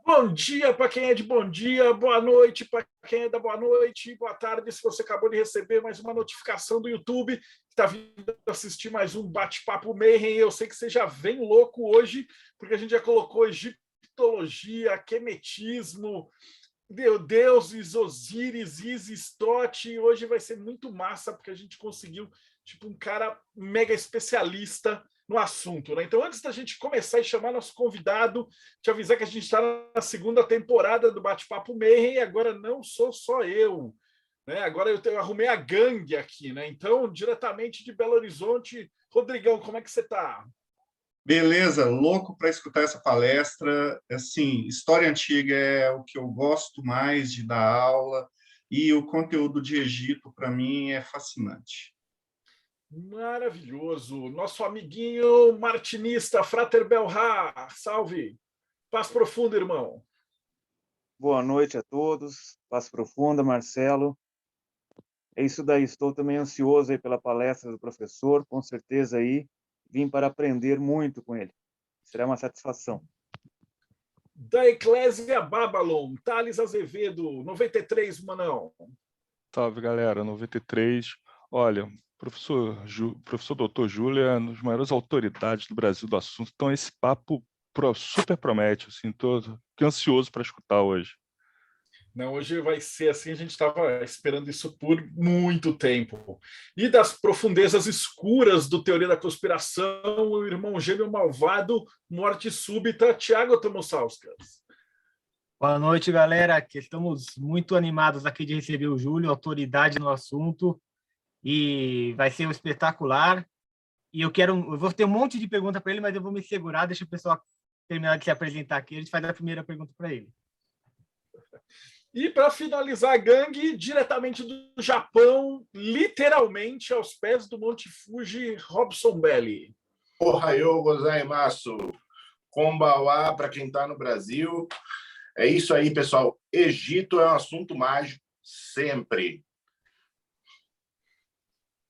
Bom dia para quem é de bom dia, boa noite para quem é da boa noite, boa tarde se você acabou de receber mais uma notificação do YouTube, que está vindo assistir mais um Bate-Papo Mayhem. Eu sei que você já vem louco hoje, porque a gente já colocou egiptologia, quemetismo, deuses, Osíris, Isis, Tote. Hoje vai ser muito massa, porque a gente conseguiu um cara mega especialista no assunto, né? Então, antes da gente começar e chamar nosso convidado, te avisar que a gente está na segunda temporada do Bate-Papo Mayhem, e agora não sou só eu, né? Agora eu arrumei a gangue aqui, né? Então, diretamente de Belo Horizonte, Rodrigão, como é que você está? Beleza, louco para escutar essa palestra. Assim, história antiga é o que eu gosto mais de dar aula, e o conteúdo de Egito, para mim, é fascinante. Maravilhoso. Nosso amiguinho martinista, Frater Belhar, salve. Paz profunda, irmão. Boa noite a todos. Paz profunda, Marcelo. É isso daí. Estou também ansioso aí pela palestra do professor. Com certeza aí vim para aprender muito com ele. Será uma satisfação. Da Eclésia Babylon, Thales Azevedo, 93, Manão. Salve, galera, 93. Olha, professor Dr. Júlio é uma das maiores autoridades do Brasil do assunto, então esse papo super promete, assim, tô ansioso para escutar hoje. Não, hoje vai ser assim, a gente estava esperando isso por muito tempo. E das profundezas escuras do Teoria da Conspiração, o irmão gêmeo malvado, morte súbita, Tiago Tomosauskas. Boa noite, galera. Aqui estamos muito animados aqui de receber o Júlio, autoridade no assunto, e vai ser um espetacular. E eu vou ter um monte de pergunta para ele, mas eu vou me segurar, deixa o pessoal terminar de se apresentar aqui, a gente faz a primeira pergunta para ele. E para finalizar a gangue, diretamente do Japão, literalmente aos pés do Monte Fuji, Robson Belli. Ohayou gozaimasu. Konbawa para quem está no Brasil. É isso aí, pessoal. Egito é um assunto mágico sempre.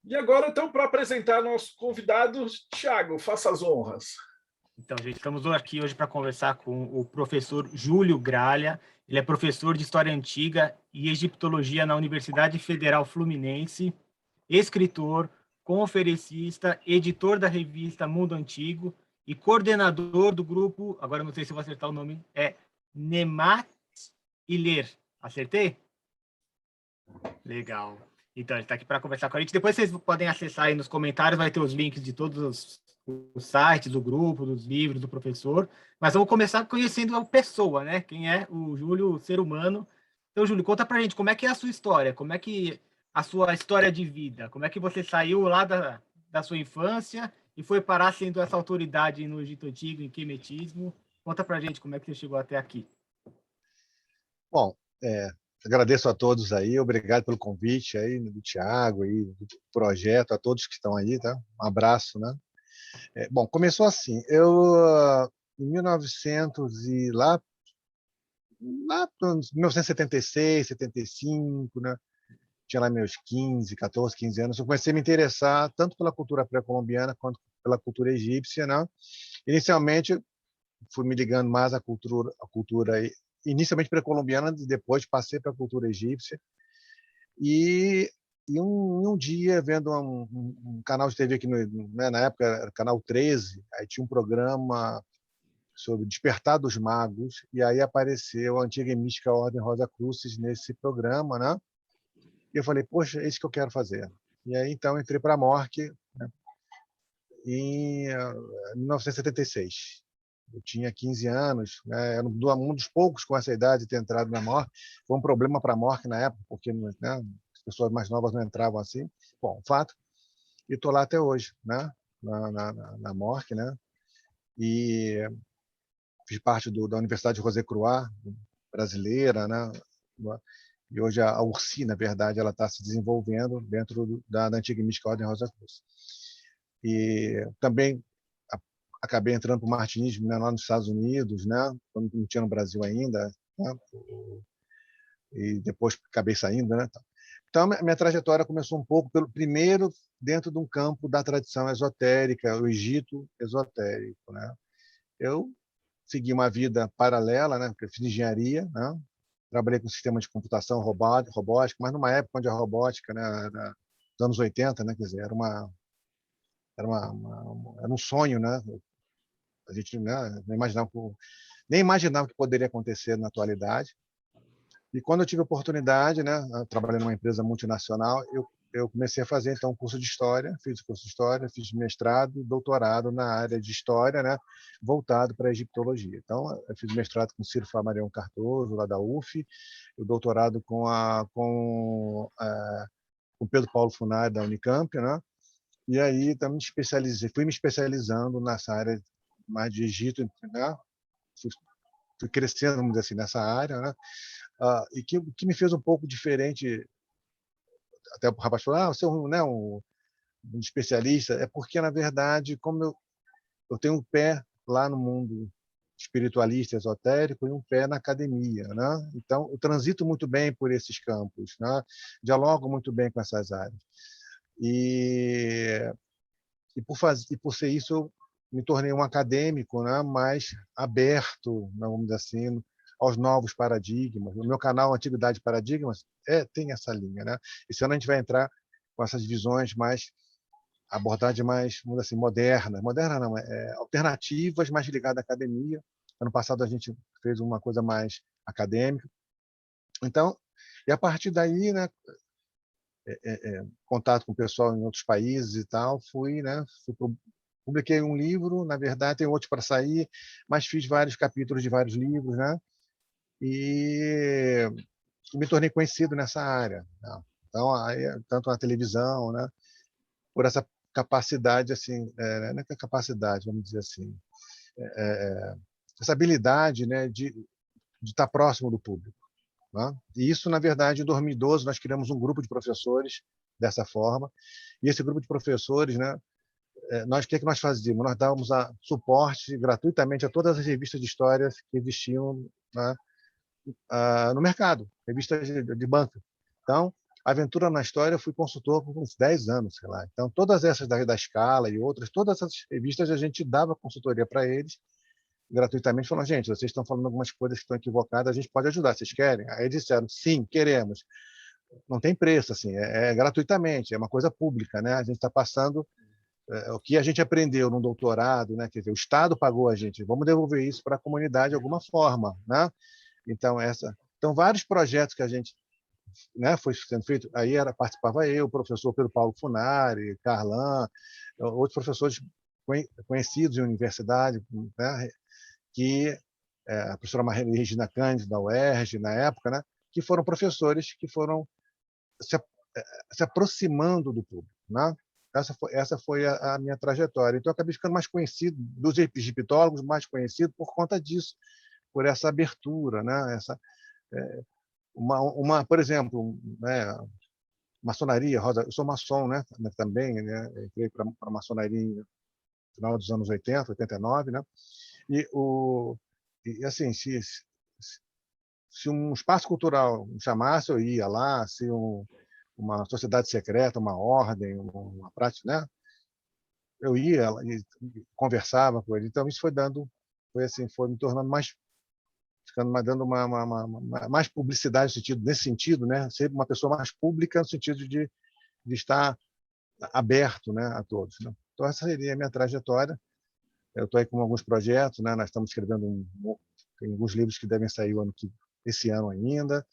E agora, então, para apresentar nosso convidado, Thiago, faça as honras. Então, gente, estamos aqui hoje para conversar com o professor Júlio Gralha. Ele é professor de História Antiga e Egiptologia na Universidade Federal Fluminense, escritor, conferencista, editor da revista Mundo Antigo e coordenador do grupo, agora não sei se eu vou acertar o nome, Nemat Iler. Acertei? Legal. Então, ele está aqui para conversar com a gente. Depois vocês podem acessar aí nos comentários, vai ter os links de todos os sites do grupo, dos livros do professor. Mas vamos começar conhecendo a pessoa, né? Quem é o Júlio, o ser humano. Então, Júlio, conta para a gente como é que é a sua história, como é que a sua história de vida, como é que você saiu lá da sua infância e foi parar sendo essa autoridade no Egito Antigo, em quemetismo. Conta para a gente como é que você chegou até aqui. Bom, agradeço a todos aí, obrigado pelo convite aí do Thiago aí, do projeto, a todos que estão aí, tá? Um abraço, né? Bom, começou assim, eu em 1900 e lá em 1976, 75, né? Tinha lá meus 14, 15 anos, eu comecei a me interessar tanto pela cultura pré-colombiana quanto pela cultura egípcia, né? Inicialmente fui me ligando mais à cultura inicialmente pré-colombiana, depois passei para a cultura egípcia. E um dia, vendo um canal de TV aqui, né, na época era canal 13, aí tinha um programa sobre Despertar dos Magos, e aí apareceu a antiga e mística Ordem Rosa Crucis nesse programa, né? E eu falei, poxa, é isso que eu quero fazer. E aí, então, entrei para a MORC, né, em 1976. Eu tinha 15 anos, né? Era um dos poucos com essa idade de ter entrado na MORC. Foi um problema para a MORC na época, porque, né, as pessoas mais novas não entravam assim. Bom, fato. E estou lá até hoje, né? Na MORC, né? E fiz parte da Universidade José Cruá, brasileira, né? E hoje a URSI, na verdade, ela está se desenvolvendo dentro da antiga e mística Ordem Rosa Cruz. E também acabei entrando para o martinismo, né, lá nos Estados Unidos, né, quando não tinha no Brasil ainda, né, e depois acabei saindo, né. Então, minha trajetória começou um pouco primeiro dentro de um campo da tradição esotérica, o Egito esotérico, né. Eu segui uma vida paralela, né? Porque eu fiz engenharia, né? Trabalhei com sistema de computação robótica, mas numa época onde a robótica, né, era nos anos 80, né? Quer dizer, era um sonho, né? A gente, né, nem imaginava que poderia acontecer na atualidade. E quando eu tive a oportunidade, né, trabalhando numa empresa multinacional, eu comecei a fazer então um curso de história, fiz o curso de história, fiz mestrado, doutorado na área de história, né, voltado para a egiptologia. Então, eu fiz mestrado com Ciro Flamarion Cardoso, lá da UF, o doutorado com Pedro Paulo Funari, da Unicamp, né? E aí então, fui me especializando nessa área mais de Egito, né? Fui crescendo, vamos dizer assim, nessa área, né? E que me fez um pouco diferente. Até o rapaz falou: você é um especialista. É porque, na verdade, como eu tenho um pé lá no mundo espiritualista, esotérico, e um pé na academia, né? Então, eu transito muito bem por esses campos, né? Dialogo muito bem com essas áreas. E por ser isso, eu me tornei um acadêmico, né, mais aberto, vamos dizer assim, aos novos paradigmas. O meu canal Antiguidade e Paradigmas tem essa linha, né? Esse ano a gente vai entrar com essas visões mais, abordagem mais, vamos dizer assim, moderna não, alternativas, mais ligada à academia. Ano passado a gente fez uma coisa mais acadêmica. Então, e a partir daí, né, contato com o pessoal em outros países e tal, publiquei um livro, na verdade tem outro para sair, mas fiz vários capítulos de vários livros, né? E me tornei conhecido nessa área, né? Então, tanto na televisão, né? Por essa capacidade, assim, não é que capacidade, vamos dizer assim, essa habilidade, né, de estar próximo do público, né? E isso, na verdade, em 2012 nós criamos um grupo de professores dessa forma, e esse grupo de professores, né, o que nós fazíamos? Nós dávamos suporte gratuitamente a todas as revistas de histórias que existiam, né, no mercado, revistas de banca. Então, Aventura na História, eu fui consultor por uns 10 anos, sei lá. Então, todas essas da Scala e outras, todas essas revistas a gente dava consultoria para eles gratuitamente, falando: gente, vocês estão falando algumas coisas que estão equivocadas, a gente pode ajudar, vocês querem? Aí eles disseram: sim, queremos. Não tem preço, assim, gratuitamente, é uma coisa pública, né? A gente está passando o que a gente aprendeu no doutorado, né? Quer dizer, o Estado pagou a gente, vamos devolver isso para a comunidade de alguma forma, né? Então, vários projetos que a gente, né, foi sendo feito, aí participava eu, o professor Pedro Paulo Funari, Carlan, outros professores conhecidos em universidade, né, que a professora Maria Regina Cândido, da UERJ, na época, né, que foram professores que foram se aproximando do público, né? Essa foi a minha trajetória. Então, eu acabei ficando mais conhecido, dos egiptólogos, mais conhecido por conta disso, por essa abertura, né? Por exemplo, né, maçonaria, eu sou maçom, né, também, né, entrei para a maçonaria no final dos anos 80, 89, né, e assim, se um espaço cultural me chamasse, eu ia lá, se uma sociedade secreta, uma ordem, uma prática, né, eu ia e conversava com ele. Então, isso foi me tornando mais, dando mais publicidade nesse sentido, né? Ser uma pessoa mais pública no sentido de estar aberto, né, a todos, né? Então, essa seria a minha trajetória. Eu estou aí com alguns projetos, né? Nós estamos escrevendo tem alguns livros que devem sair esse ano ainda,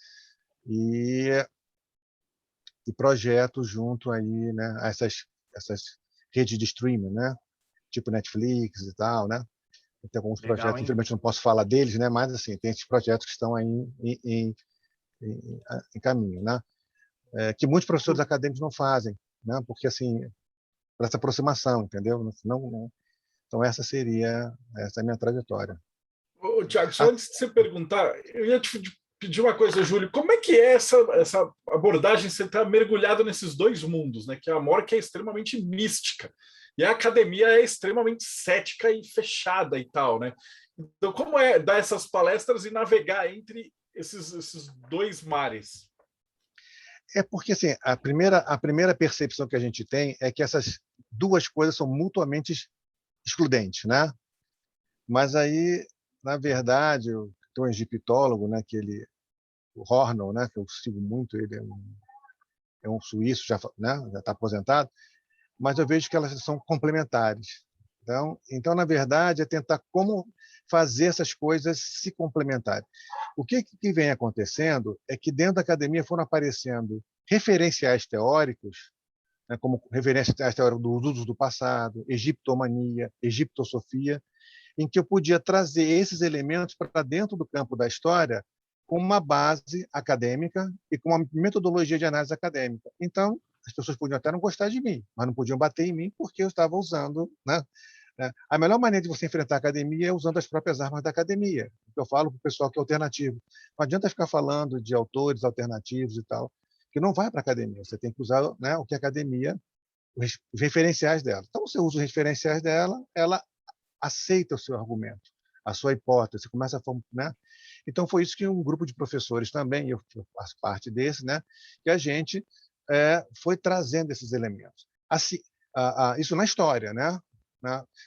e projetos junto aí, né, a essas redes de streaming, né? Tipo Netflix e tal, né? Tem alguns projetos, infelizmente não posso falar deles, né? Mas assim, tem esses projetos que estão aí em caminho, né? Que muitos professores acadêmicos não fazem, né? Porque assim, para essa aproximação, entendeu? Então essa é a minha trajetória. Ô, Tiago, só antes de você perguntar, eu ia te pedir uma coisa, Júlio. Como é que é essa abordagem? Você está mergulhado nesses dois mundos, né? Que é a Amor, que é extremamente mística, e a academia é extremamente cética e fechada e tal, né? Então, como é dar essas palestras e navegar entre esses dois mares? É porque assim, a primeira percepção que a gente tem é que essas duas coisas são mutuamente excludentes, né? Mas aí na verdade, tem um egiptólogo, né, o Hornell, né, que eu sigo muito, ele é um suíço, né, já está aposentado, mas eu vejo que elas são complementares. Então, na verdade, é tentar como fazer essas coisas se complementarem. O que vem acontecendo é que dentro da academia foram aparecendo referenciais teóricos, né, como referenciais teóricos dos usos do passado, egiptomania, egiptosofia, em que eu podia trazer esses elementos para dentro do campo da história com uma base acadêmica e com uma metodologia de análise acadêmica. Então, as pessoas podiam até não gostar de mim, mas não podiam bater em mim porque eu estava usando, né? A melhor maneira de você enfrentar a academia é usando as próprias armas da academia. Eu falo para o pessoal que é alternativo. Não adianta ficar falando de autores alternativos e tal, que não vai para a academia. Você tem que usar, né, o que a academia, os referenciais dela. Então, você usa os referenciais dela, ela aceita o seu argumento, a sua hipótese, começa a, né? Então foi isso que um grupo de professores também, eu faço parte desse, né, que a gente foi trazendo esses elementos. Assim, isso na história, né?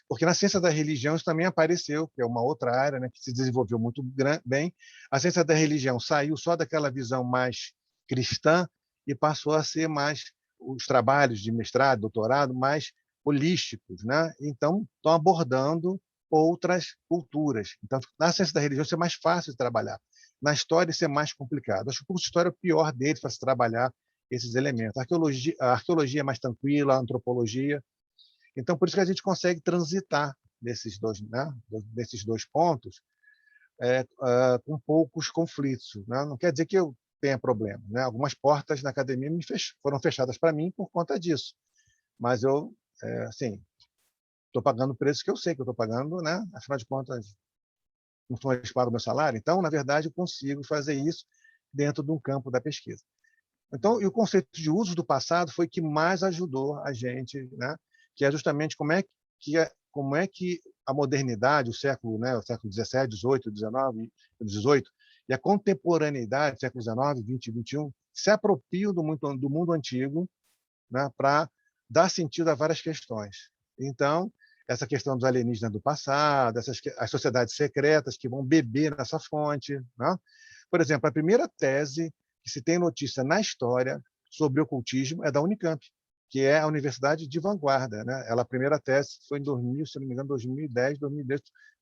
Porque na ciência da religião isso também apareceu, que é uma outra área, né, que se desenvolveu muito bem. A ciência da religião saiu só daquela visão mais cristã e passou a ser mais os trabalhos de mestrado, doutorado, mais holísticos, né? Então, estão abordando outras culturas. Então, na ciência da religião, isso é mais fácil de trabalhar. Na história, isso é mais complicado. Acho que o curso de história é o pior deles para se trabalhar esses elementos. A arqueologia é mais tranquila, a antropologia. Então, por isso que a gente consegue transitar desses dois, né? Desses dois pontos com poucos conflitos. Né? Não quer dizer que eu tenha problema. Né? Algumas portas na academia foram fechadas para mim por conta disso. Mas eu assim, estou pagando o preço que eu sei que eu estou pagando, né? Afinal de contas, não são eles que pagam o meu salário. Então, na verdade, eu consigo fazer isso dentro de um campo da pesquisa. Então, e o conceito de uso do passado foi que mais ajudou a gente, né? Que é justamente como é que a modernidade, o século, né? O século 17, 18, 19, 18 e a contemporaneidade, século 19, 20 e 21, se apropriam do mundo antigo, né? Para dar sentido a várias questões. Então, essa questão dos alienígenas do passado, as sociedades secretas que vão beber nessa fonte. Né? Por exemplo, a primeira tese que se tem notícia na história sobre ocultismo é da Unicamp, que é a universidade de vanguarda. Né? A primeira tese foi em 2000, se não me engano, 2010 ou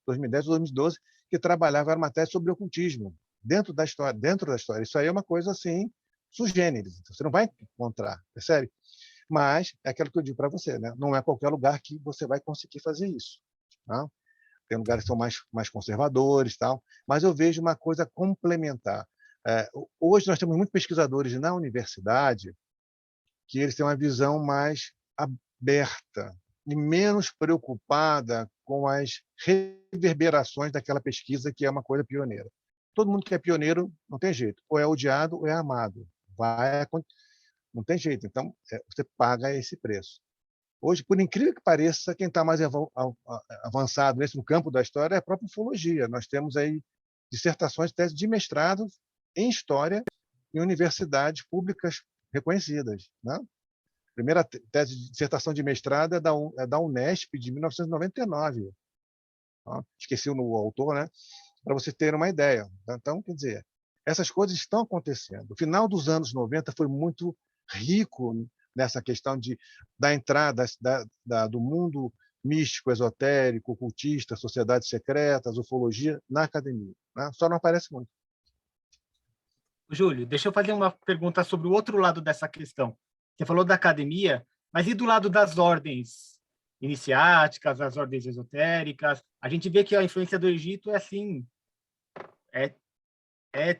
2012, que trabalhava, era uma tese sobre ocultismo, dentro da história. Isso aí é uma coisa assim, sui generis, você não vai encontrar, percebe? Mas é aquilo que eu digo para você, né? Não é qualquer lugar que você vai conseguir fazer isso. Tá? Tem lugares que são mais conservadores, tal, mas eu vejo uma coisa complementar. Hoje nós temos muitos pesquisadores na universidade que eles têm uma visão mais aberta e menos preocupada com as reverberações daquela pesquisa que é uma coisa pioneira. Todo mundo que é pioneiro não tem jeito, ou é odiado ou é amado. Não tem jeito. Então, você paga esse preço. Hoje, por incrível que pareça, quem está mais avançado no campo da história é a própria ufologia. Nós temos aí dissertações, teses de mestrado em história em universidades públicas reconhecidas. Né? A primeira tese de dissertação de mestrado é da Unesp, de 1999. Tá? Esqueci o autor, né? Para você ter uma ideia. Então, quer dizer, essas coisas estão acontecendo. O final dos anos 90 foi muito rico nessa questão da entrada do mundo místico, esotérico, ocultista, sociedades secretas, ufologia na academia. Né? Só não aparece muito. Júlio, deixa eu fazer uma pergunta sobre o outro lado dessa questão. Você falou da academia, mas e do lado das ordens iniciáticas, as ordens esotéricas? A gente vê que a influência do Egito é assim,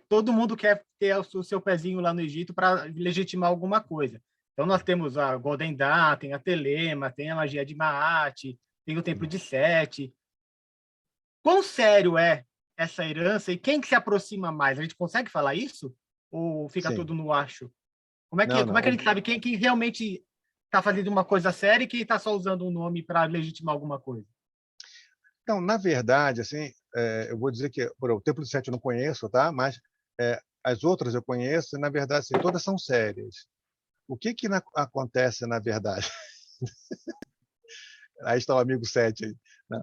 todo mundo quer ter o seu pezinho lá no Egito para legitimar alguma coisa. Então, nós temos a Golden Dawn, tem a Telema, tem a magia de Maat, tem o Templo de Sete. Quão sério é essa herança e quem que se aproxima mais? A gente consegue falar isso? Ou fica Sim. tudo no acho? Como é que a gente sabe quem realmente está fazendo uma coisa séria e quem está só usando um nome para legitimar alguma coisa? Então, na verdade, assim, eu vou dizer que o Templo de Sete eu não conheço, tá? Mas as outras eu conheço e, na verdade, assim, todas são sérias. O que acontece, na verdade? Aí está o amigo Sete. Né?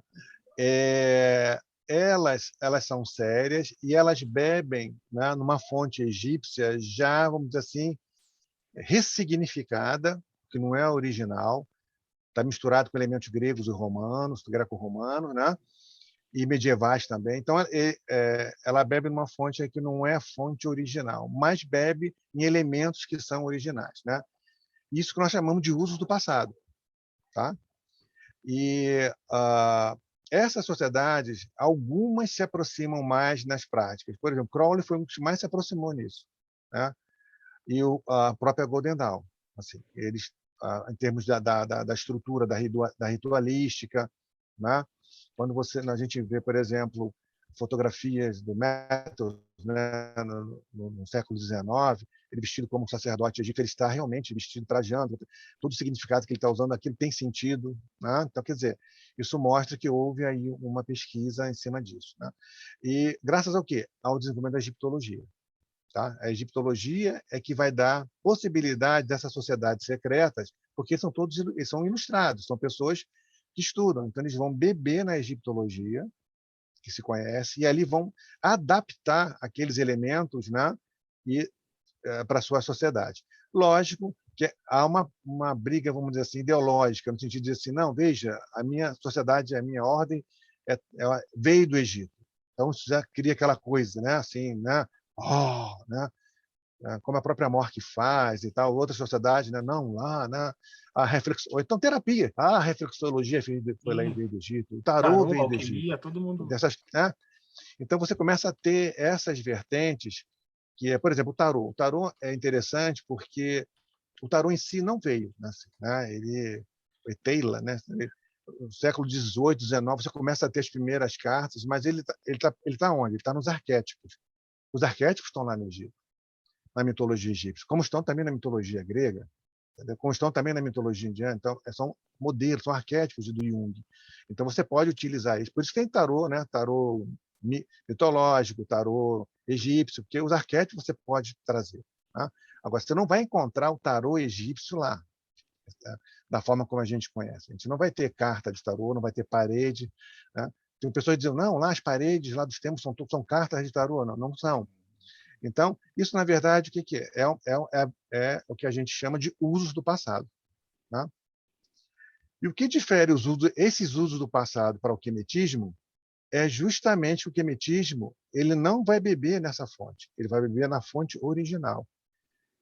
elas são sérias e elas bebem, né, numa fonte egípcia já, vamos dizer assim, ressignificada, que não é original, está misturado com elementos gregos e romanos, greco-romanos, né? E medievais também. Então, ela bebe numa fonte que não é a fonte original, mas bebe em elementos que são originais, né? Isso que nós chamamos de usos do passado, tá? E essas sociedades, algumas se aproximam mais nas práticas. Por exemplo, Crowley foi um dos que mais se aproximou nisso, né? E a própria Golden Dawn, assim, eles, em termos da estrutura da ritualística, né? Quando a gente vê, por exemplo, fotografias do Matthews, né, no século XIX, ele vestido como um sacerdote egípcio, ele está realmente vestido, trajando, todo o significado que ele está usando aquilo tem sentido, né? Então, quer dizer, isso mostra que houve aí uma pesquisa em cima disso, né? E graças ao quê? Ao desenvolvimento da egiptologia. Tá? A egiptologia é que vai dar possibilidade dessas sociedades secretas, porque eles são ilustrados, são pessoas que estudam, então eles vão beber na egiptologia, que se conhece, e ali vão adaptar aqueles elementos, né, para a sua sociedade. Lógico que há uma briga, vamos dizer assim, ideológica, no sentido de dizer assim, não, veja, a minha sociedade, a minha ordem ela veio do Egito. Então, isso já cria aquela coisa, né, assim, né, né, como a própria Mork faz e tal, outras sociedades, né? Não, lá, né? A reflexão, então terapia, a reflexologia foi lá veio do Egito, o tarô Tarô, veio do Egito, alquimia, todo mundo. né? Então você começa a ter essas vertentes que é, por exemplo, o tarô. O tarô é interessante porque o tarô em si não veio, né? Ele foi Taylor, né? No século XVIII, XIX, você começa a ter as primeiras cartas, mas ele tá onde? Ele está nos arquétipos. Os arquétipos estão lá no Egito, na mitologia egípcia, como estão também na mitologia grega, entendeu? Como estão também na mitologia indiana. Então, são modelos, são arquétipos do Jung. Então, você pode utilizar isso. Por isso tem tarô, né? Tarô mitológico, tarô egípcio, porque os arquétipos você pode trazer. Tá? Agora, você não vai encontrar o tarô egípcio lá, tá? Da forma como a gente conhece. A gente não vai ter carta de tarô, não vai ter parede. Né? Tem pessoas que dizem, não, lá as paredes lá dos templos são cartas de tarô. Não, não são. Então, isso, na verdade, o que é? É o que a gente chama de usos do passado. Tá? E o que difere esses usos do passado para o quemetismo é justamente que o quemetismo ele não vai beber nessa fonte, ele vai beber na fonte original.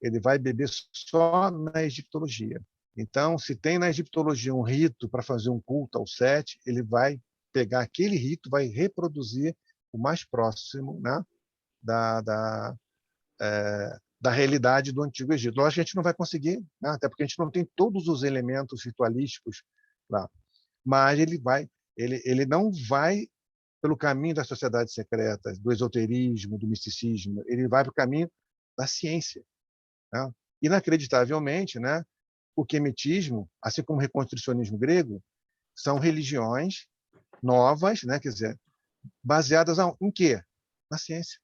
Ele vai beber só na egiptologia. Então, se tem na egiptologia um rito para fazer um culto ao Sete, ele vai pegar aquele rito, vai reproduzir o mais próximo, né, da realidade do Antigo Egito. Lógico que a gente não vai conseguir, né? Até porque a gente não tem todos os elementos ritualísticos lá. Mas ele não vai pelo caminho das sociedades secretas, do esoterismo, do misticismo, ele vai para o caminho da ciência. Né? Inacreditavelmente, né, o quemetismo, assim como o reconstrucionismo grego, são religiões novas, né, quer dizer, baseadas em quê? Na ciência.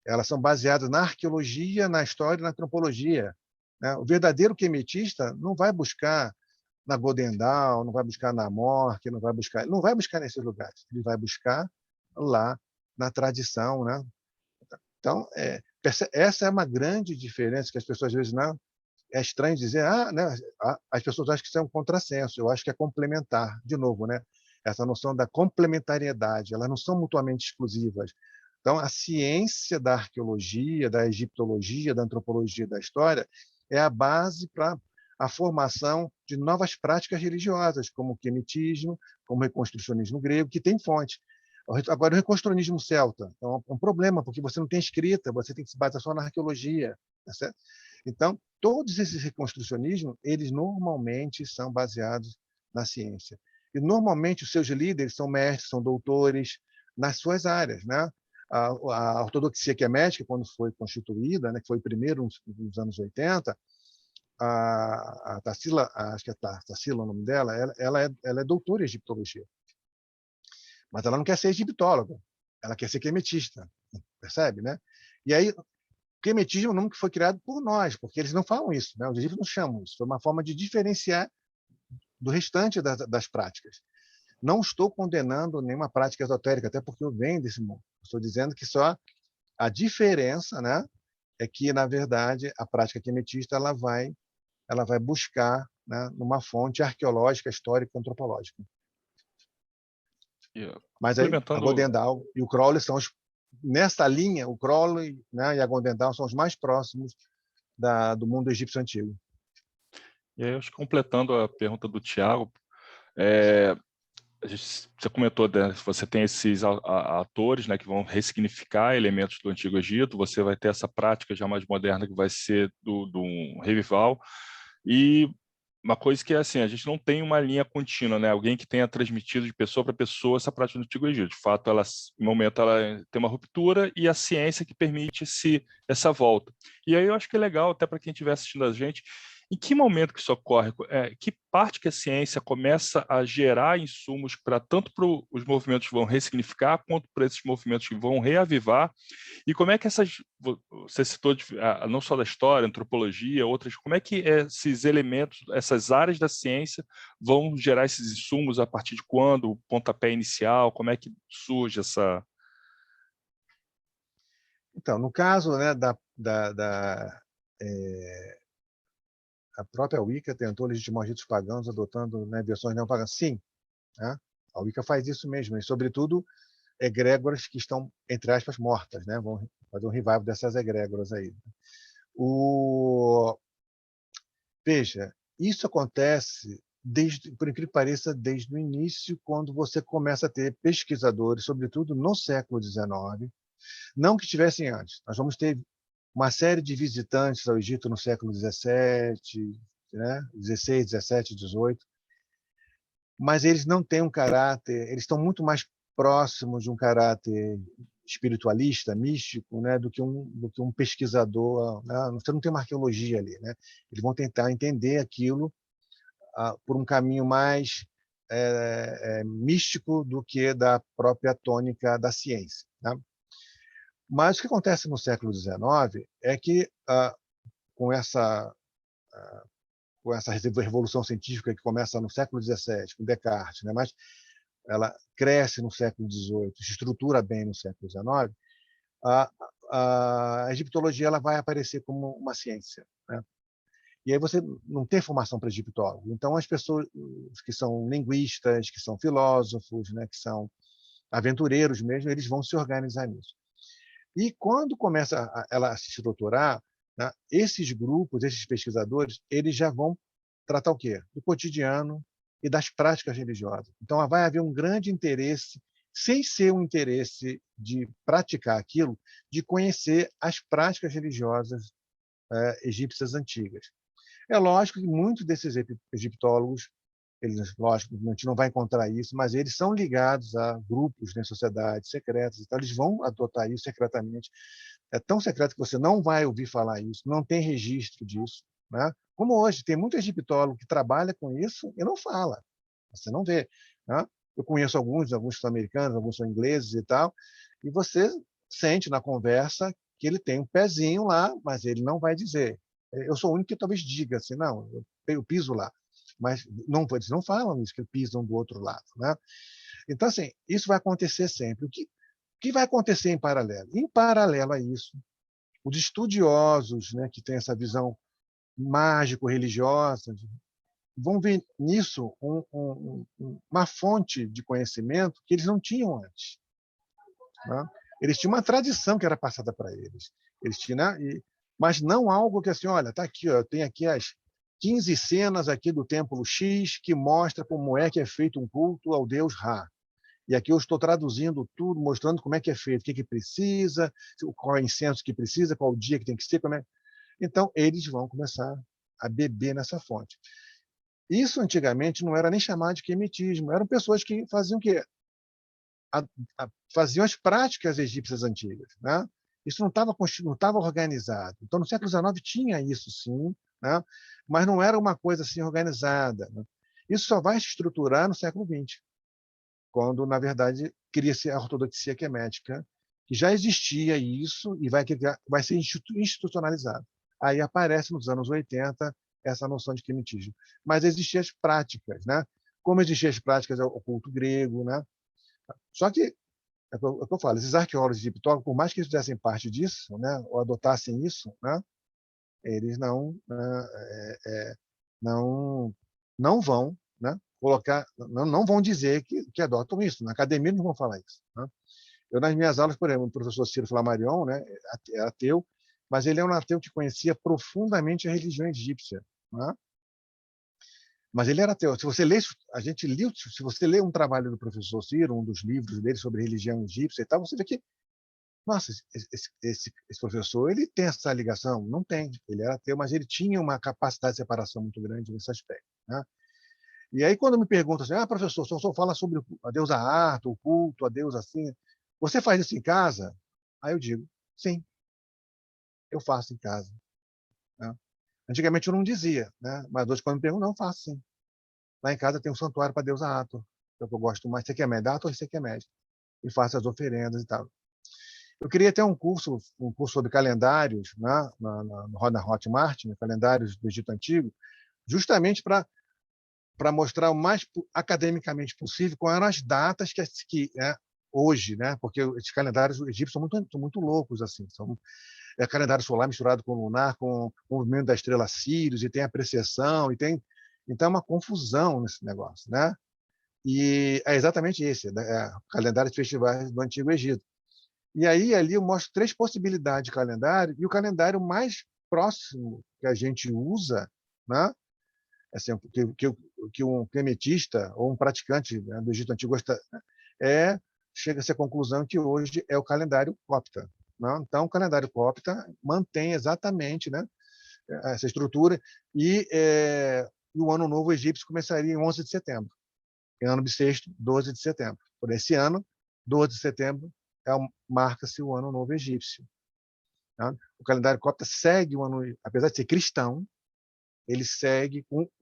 Elas são baseadas na arqueologia, na história e na antropologia. Né? O verdadeiro quemetista não vai buscar na Golden Dawn, não vai buscar na Mork, não vai buscar nesses lugares. Ele vai buscar lá na tradição, né? Então, essa é uma grande diferença que as pessoas às vezes não é estranho dizer, né? As pessoas acham que isso é um contrassenso. Eu acho que é complementar, de novo, né? Essa noção da complementariedade, elas não são mutuamente exclusivas. Então, a ciência da arqueologia, da egiptologia, da antropologia da história é a base para a formação de novas práticas religiosas, como o quemetismo, como o reconstrucionismo grego, que tem fonte. Agora, o reconstrucionismo celta é um problema, porque você não tem escrita, você tem que se basear só na arqueologia. Tá certo? Então, todos esses reconstrucionismos, eles normalmente são baseados na ciência. E, normalmente, os seus líderes são mestres, são doutores nas suas áreas, né? A ortodoxia quemética, quando foi constituída, né, que foi primeiro nos anos 80, a Tarsila, acho que é Tarsila o nome dela, ela é doutora em egiptologia. Mas ela não quer ser egiptóloga, ela quer ser quemetista, percebe, né? E aí, quemetismo é um nome que foi criado por nós, porque eles não falam isso, né? Os egípcios não chamam isso. Foi uma forma de diferenciar do restante das práticas. Não estou condenando nenhuma prática esotérica, até porque eu venho desse mundo. Estou dizendo que só a diferença, né, é que, na verdade, a prática quimetista ela vai buscar, né, numa fonte arqueológica, histórica, antropológica. Mas aí, a Godendal e o Crowley são nessa linha, o Crowley, né, e a Godendal são os mais próximos do mundo egípcio antigo. E aí, completando a pergunta do Tiago, você comentou, né, você tem esses atores, né, que vão ressignificar elementos do Antigo Egito, você vai ter essa prática já mais moderna que vai ser do revival, e uma coisa que é assim, a gente não tem uma linha contínua, né, alguém que tenha transmitido de pessoa para pessoa essa prática do Antigo Egito. De fato, no momento, ela tem uma ruptura e a ciência que permite essa volta. E aí eu acho que é legal, até para quem estiver assistindo a gente, em que momento que isso ocorre? Que parte que a ciência começa a gerar insumos para tanto para os movimentos que vão ressignificar, quanto para esses movimentos que vão reavivar? E como é que você citou não só da história, antropologia, outras, como é que esses elementos, essas áreas da ciência vão gerar esses insumos a partir de quando? O pontapé inicial, como é que surge essa... Então, no caso, né, a própria Wicca tentou legitimar os ritos pagãos adotando, né, versões neopagãs. Sim, né? A Wicca faz isso mesmo, e sobretudo egrégoras que estão, entre aspas, mortas, né? Vão fazer um revival dessas egrégoras aí. Veja, isso acontece, por incrível que pareça, desde o início, quando você começa a ter pesquisadores, sobretudo no século XIX, não que tivessem antes. Nós vamos ter uma série de visitantes ao Egito no século XVII, né? 16, 17, 18, mas eles não têm um caráter, eles estão muito mais próximos de um caráter espiritualista, místico, né, do que um pesquisador, né? Você não tem uma arqueologia ali, né? Eles vão tentar entender aquilo por um caminho mais místico do que da própria tônica da ciência, né? Mas o que acontece no século XIX é que, com essa revolução científica que começa no século XVII, com Descartes, né? Mas ela cresce no século XVIII, se estrutura bem no século XIX, a egiptologia ela vai aparecer como uma ciência, né? E aí você não tem formação para egiptólogo. Então, as pessoas que são linguistas, que são filósofos, né, que são aventureiros mesmo, eles vão se organizar nisso. E quando começa ela a se estruturar, né, esses grupos, esses pesquisadores, eles já vão tratar o quê? Do cotidiano e das práticas religiosas. Então, vai haver um grande interesse, sem ser um interesse de praticar aquilo, de conhecer as práticas religiosas egípcias antigas. É lógico que muitos desses egiptólogos, lógico, a gente não vai encontrar isso, mas eles são ligados a grupos, né, sociedades secretas, então eles vão adotar isso secretamente. É tão secreto que você não vai ouvir falar isso, não tem registro disso, né? Como hoje, tem muito egiptólogo que trabalha com isso e não fala, você não vê, né? Eu conheço alguns são americanos, alguns são ingleses e tal, e você sente na conversa que ele tem um pezinho lá, mas ele não vai dizer. Eu sou o único que talvez diga assim, não, eu piso lá. Mas eles não falam isso, que pisam do outro lado, né? Então, assim, isso vai acontecer sempre. O que vai acontecer em paralelo? Em paralelo a isso, os estudiosos, né, que têm essa visão mágico-religiosa, vão ver nisso uma fonte de conhecimento que eles não tinham antes, né? Eles tinham uma tradição que era passada para eles. Eles tinham, mas não algo que assim, olha, está aqui, ó, eu tenho aqui as 15 cenas aqui do templo X que mostra como é que é feito um culto ao deus Ra. E aqui eu estou traduzindo tudo, mostrando como é que é feito, o que precisa, qual é o incenso que precisa, qual o dia que tem que ser. Então, eles vão começar a beber nessa fonte. Isso, antigamente, não era nem chamado de quemetismo. Eram pessoas que faziam o quê? Faziam as práticas egípcias antigas, né? Isso não estava organizado. Então, no século XIX tinha isso, sim, né? Mas não era uma coisa assim organizada, né? Isso só vai se estruturar no século XX, quando, na verdade, cria-se a ortodoxia quemética, que já existia isso e vai ser institucionalizado. Aí aparece, nos anos 80, essa noção de quemetismo. Mas existiam as práticas, né? como existiam as práticas ao culto grego, né? Só que, é o que eu falo, esses arqueólogos egiptólogos, por mais que eles fizessem parte disso, né, ou adotassem isso, né, eles não vão, né, colocar, não vão dizer que adotam isso. Na academia não vão falar isso, né? Eu, nas minhas aulas, por exemplo, o professor Ciro Flammarion, né, é ateu, mas ele é um ateu que conhecia profundamente a religião egípcia, né? Mas ele era ateu. Se você lê, se você lê um trabalho do professor Ciro, um dos livros dele sobre religião egípcia e tal, você vê que, nossa, esse professor, ele tem essa ligação? Não tem. Ele era ateu, mas ele tinha uma capacidade de separação muito grande nesse aspecto, né? E aí, quando me perguntam assim, professor, o senhor fala sobre a deusa Arte, o culto, a deusa assim, você faz isso em casa? Aí eu digo, sim, eu faço em casa, né? Antigamente eu não dizia, né? Mas hoje, quando me perguntam, não, eu faço sim. Lá em casa tem um santuário para a deusa Ator, que é o que eu gosto mais. Você quer média? Ator, você quer média. E faço as oferendas e tal. Eu queria ter um curso sobre calendários, né? na Hotmart, né? Calendários do Egito Antigo, justamente para mostrar o mais academicamente possível quais eram as datas que hoje, né? Porque esses calendários egípcios são muito loucos, assim. São calendário solar misturado com o lunar, com o movimento da estrela Sírios, e tem a precessão, então é uma confusão nesse negócio, né? E é exatamente esse, né? O calendário de festivais do Antigo Egito. E aí ali eu mostro 3 possibilidades de calendário, e o calendário mais próximo que a gente usa, né? Assim, que um quemetista ou um praticante, né, do Egito Antigo chega-se à conclusão que hoje é o calendário copta, né? Então, o calendário copta mantém exatamente, né, essa estrutura, e o Ano Novo Egípcio começaria em 11 de setembro, em ano bissexto, 12 de setembro. Por esse ano, 12 de setembro, marca-se o Ano Novo Egípcio, né? O calendário copta segue o ano, apesar de ser cristão, ele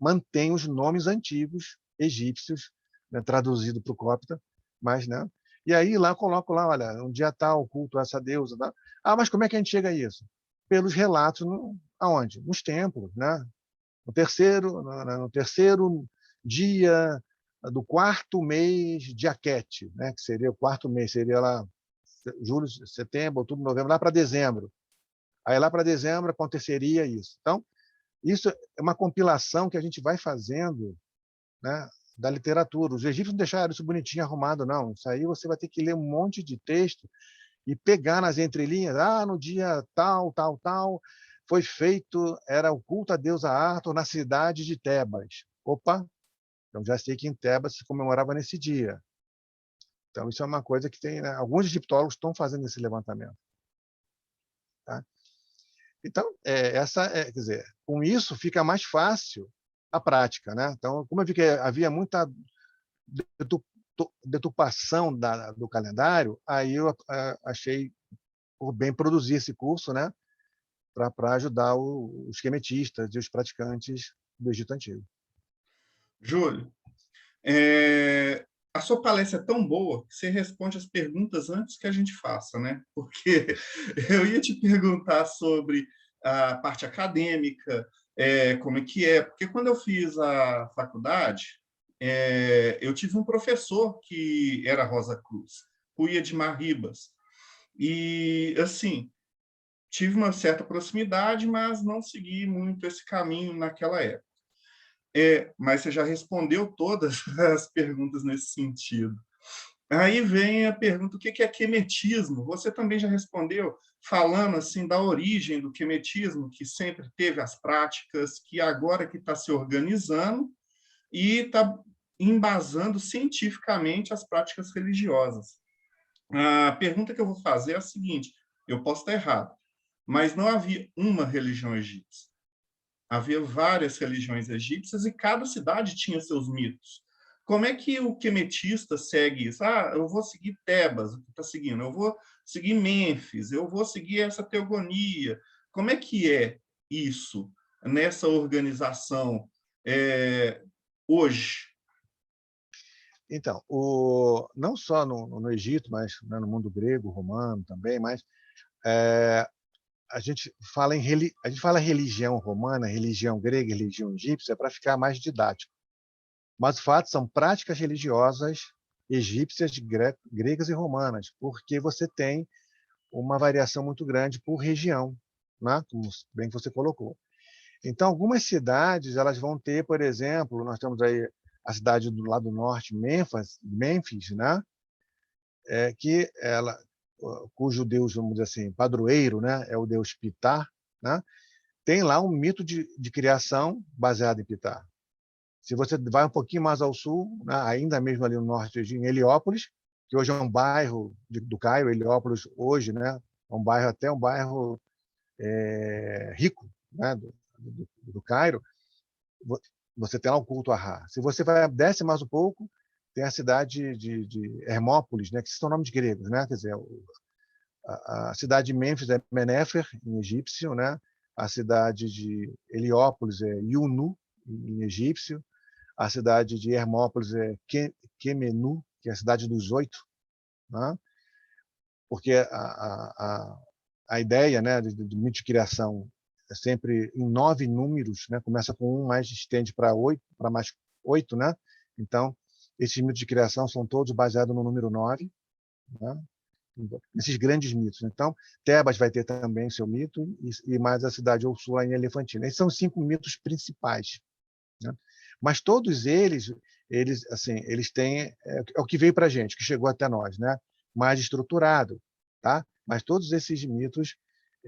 mantém os nomes antigos egípcios, né, traduzido para o copta, mas, né? E aí lá coloco lá, olha, um dia tal, culto a essa deusa, tá? Mas como é que a gente chega a isso? Pelos relatos, aonde? Nos templos, né? No terceiro dia do 4º mês de Aquete, né? Que seria o 4º mês, seria lá julho, setembro, outubro, novembro, lá para dezembro. Aí lá para dezembro aconteceria isso. Então, isso é uma compilação que a gente vai fazendo, né, da literatura. Os egípcios não deixaram isso bonitinho, arrumado, não. Isso aí você vai ter que ler um monte de texto e pegar nas entrelinhas. No dia tal, tal, tal, foi feito, era o culto a deusa Arthur na cidade de Tebas. Opa, então já sei que em Tebas se comemorava nesse dia. Então isso é uma coisa que tem, né, alguns egiptólogos estão fazendo esse levantamento, tá? Então, quer dizer, com isso fica mais fácil a prática, né? Então, como eu vi que havia muita deturpação do calendário, aí eu achei por bem produzir esse curso, né? Para ajudar os quemetistas e os praticantes do Egito Antigo. Júlio, a sua palestra é tão boa que você responde as perguntas antes que a gente faça, né? Porque eu ia te perguntar sobre a parte acadêmica, como é que é, porque quando eu fiz a faculdade, eu tive um professor que era Rosa Cruz, Cuia de Marribas, e, assim, tive uma certa proximidade, mas não segui muito esse caminho naquela época. Mas você já respondeu todas as perguntas nesse sentido. Aí vem a pergunta, o que é quemetismo? Você também já respondeu, falando assim da origem do quemetismo, que sempre teve as práticas, que agora que está se organizando e está embasando cientificamente as práticas religiosas. A pergunta que eu vou fazer é a seguinte, eu posso estar errado, mas não havia uma religião egípcia. Havia várias religiões egípcias e cada cidade tinha seus mitos. Como é que o quemetista segue isso? Eu vou seguir Tebas, o que está seguindo? Eu vou seguir Mênfis, eu vou seguir essa teogonia. Como é que é isso nessa organização hoje? Então, não só no Egito, mas, né, no mundo grego, romano também, mas a gente fala religião romana, religião grega, religião egípcia para ficar mais didático, Mas o fato são práticas religiosas egípcias, gregas e romanas, porque você tem uma variação muito grande por região, né? Como bem que você colocou. Então, algumas cidades elas vão ter, por exemplo, nós temos aí a cidade do lado norte, Mênfis, né? Que ela, cujo deus, vamos dizer assim, padroeiro, né? É o deus Ptah, né? Tem lá um mito de criação baseado em Ptah. Se você vai um pouquinho mais ao sul, né? Ainda mesmo ali no norte, em Heliópolis, que hoje é um bairro do Cairo, Heliópolis hoje, né? É um bairro até um bairro rico, né? Do Cairo. Você tem lá o culto a Ra. Se você desce mais um pouco, tem a cidade de Hermópolis, né? Que são nomes gregos, né? Quer dizer, a cidade de Mênfis é Menéfer, em egípcio, né? A cidade de Heliópolis é Iunu, em egípcio. A cidade de Hermópolis é Quemenu, que é a cidade dos 8, né? Porque a ideia, né, do mito de criação é sempre em 9 números, né? Começa com 1, mais estende para 8, para mais 8, né? Então, esses mitos de criação são todos baseados no número 9, né? Esses grandes mitos. Então, Tebas vai ter também seu mito e mais a cidade Úrsula em Elefantina. Esses são os 5 mitos principais, né? Mas todos eles assim, eles têm é o que veio para a gente, que chegou até nós, né? Mais estruturado, tá? Mas todos esses mitos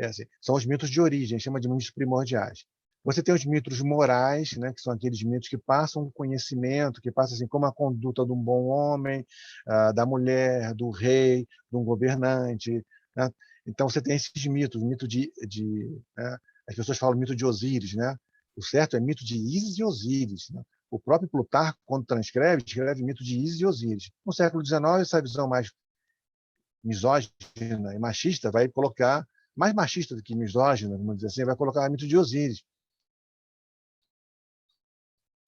assim, são os mitos de origem, chama de mitos primordiais. Você tem os mitos morais, né? Que são aqueles mitos que passam conhecimento, que passam assim, como a conduta de um bom homem, da mulher, do rei, de um governante, né? Então você tem esses mitos, o mito né? As pessoas falam mito de Osíris, né? O certo é mito de Ísis e Osíris, né? O próprio Plutarco, quando transcreve, escreve mito de Ísis e Osíris. No século XIX, essa visão mais misógina e machista vai colocar, mais machista do que misógina, vamos dizer assim, vai colocar o mito de Osíris.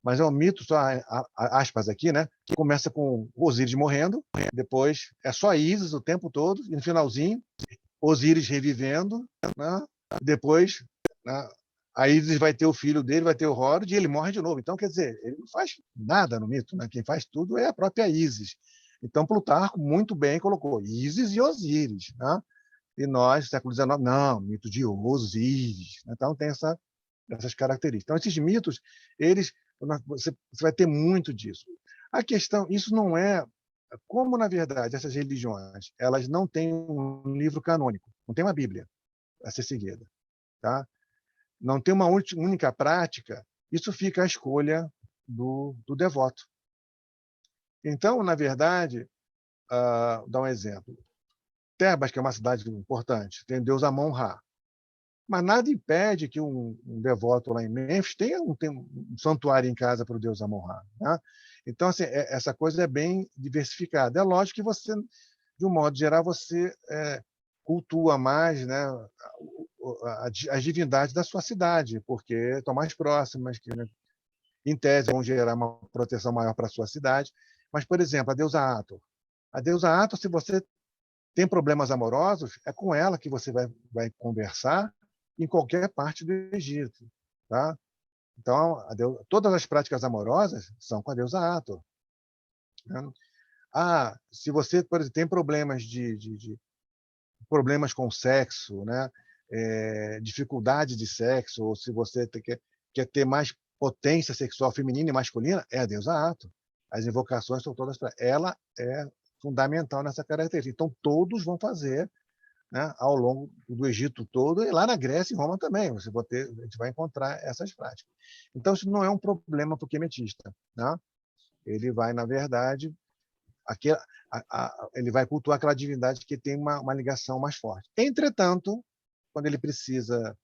Mas é um mito, só aspas aqui, né? Que começa com Osíris morrendo, depois é só Ísis o tempo todo, e no finalzinho, Osíris revivendo, né? Depois, né? A Ísis vai ter o filho dele, vai ter o Horus, e ele morre de novo. Então, quer dizer, ele não faz nada no mito, né? Quem faz tudo é a própria Ísis. Então, Plutarco muito bem colocou Ísis e Osíris, né? E nós, século XIX, não, mito de Osíris. Então, tem essas características. Então, esses mitos, você vai ter muito disso. A questão, isso não é como, na verdade, essas religiões, elas não têm um livro canônico, não tem uma Bíblia a ser seguida, tá? Não tem uma única prática, isso fica à escolha do devoto. Então, na verdade, dar um exemplo. Tebas, que é uma cidade importante, tem Deus Amon-Ra. Mas nada impede que um devoto lá em Mênfis tenha um santuário em casa para o Deus Amon-Ra, né? Então, assim, essa coisa é bem diversificada. É lógico que você, de um modo geral, você cultua mais, né, as divindades da sua cidade, porque estão mais próximas, que, né, em tese, vão gerar uma proteção maior para a sua cidade. Mas, por exemplo, a deusa Hathor. A deusa Hathor, se você tem problemas amorosos, é com ela que você vai conversar em qualquer parte do Egito, tá? Então, todas as práticas amorosas são com a deusa Hathor, né? Se você, por exemplo, tem problemas problemas com sexo, né? Dificuldade de sexo, ou se você quer ter mais potência sexual feminina e masculina, é a deusa Hathor. As invocações estão todas para ela, é fundamental nessa característica. Então, todos vão fazer, né, ao longo do Egito todo, e lá na Grécia e Roma também, a gente vai encontrar essas práticas. Então, isso não é um problema para o quemetista, né? Ele vai, na verdade, ele vai cultuar aquela divindade que tem uma ligação mais forte. Entretanto, quando ele precisa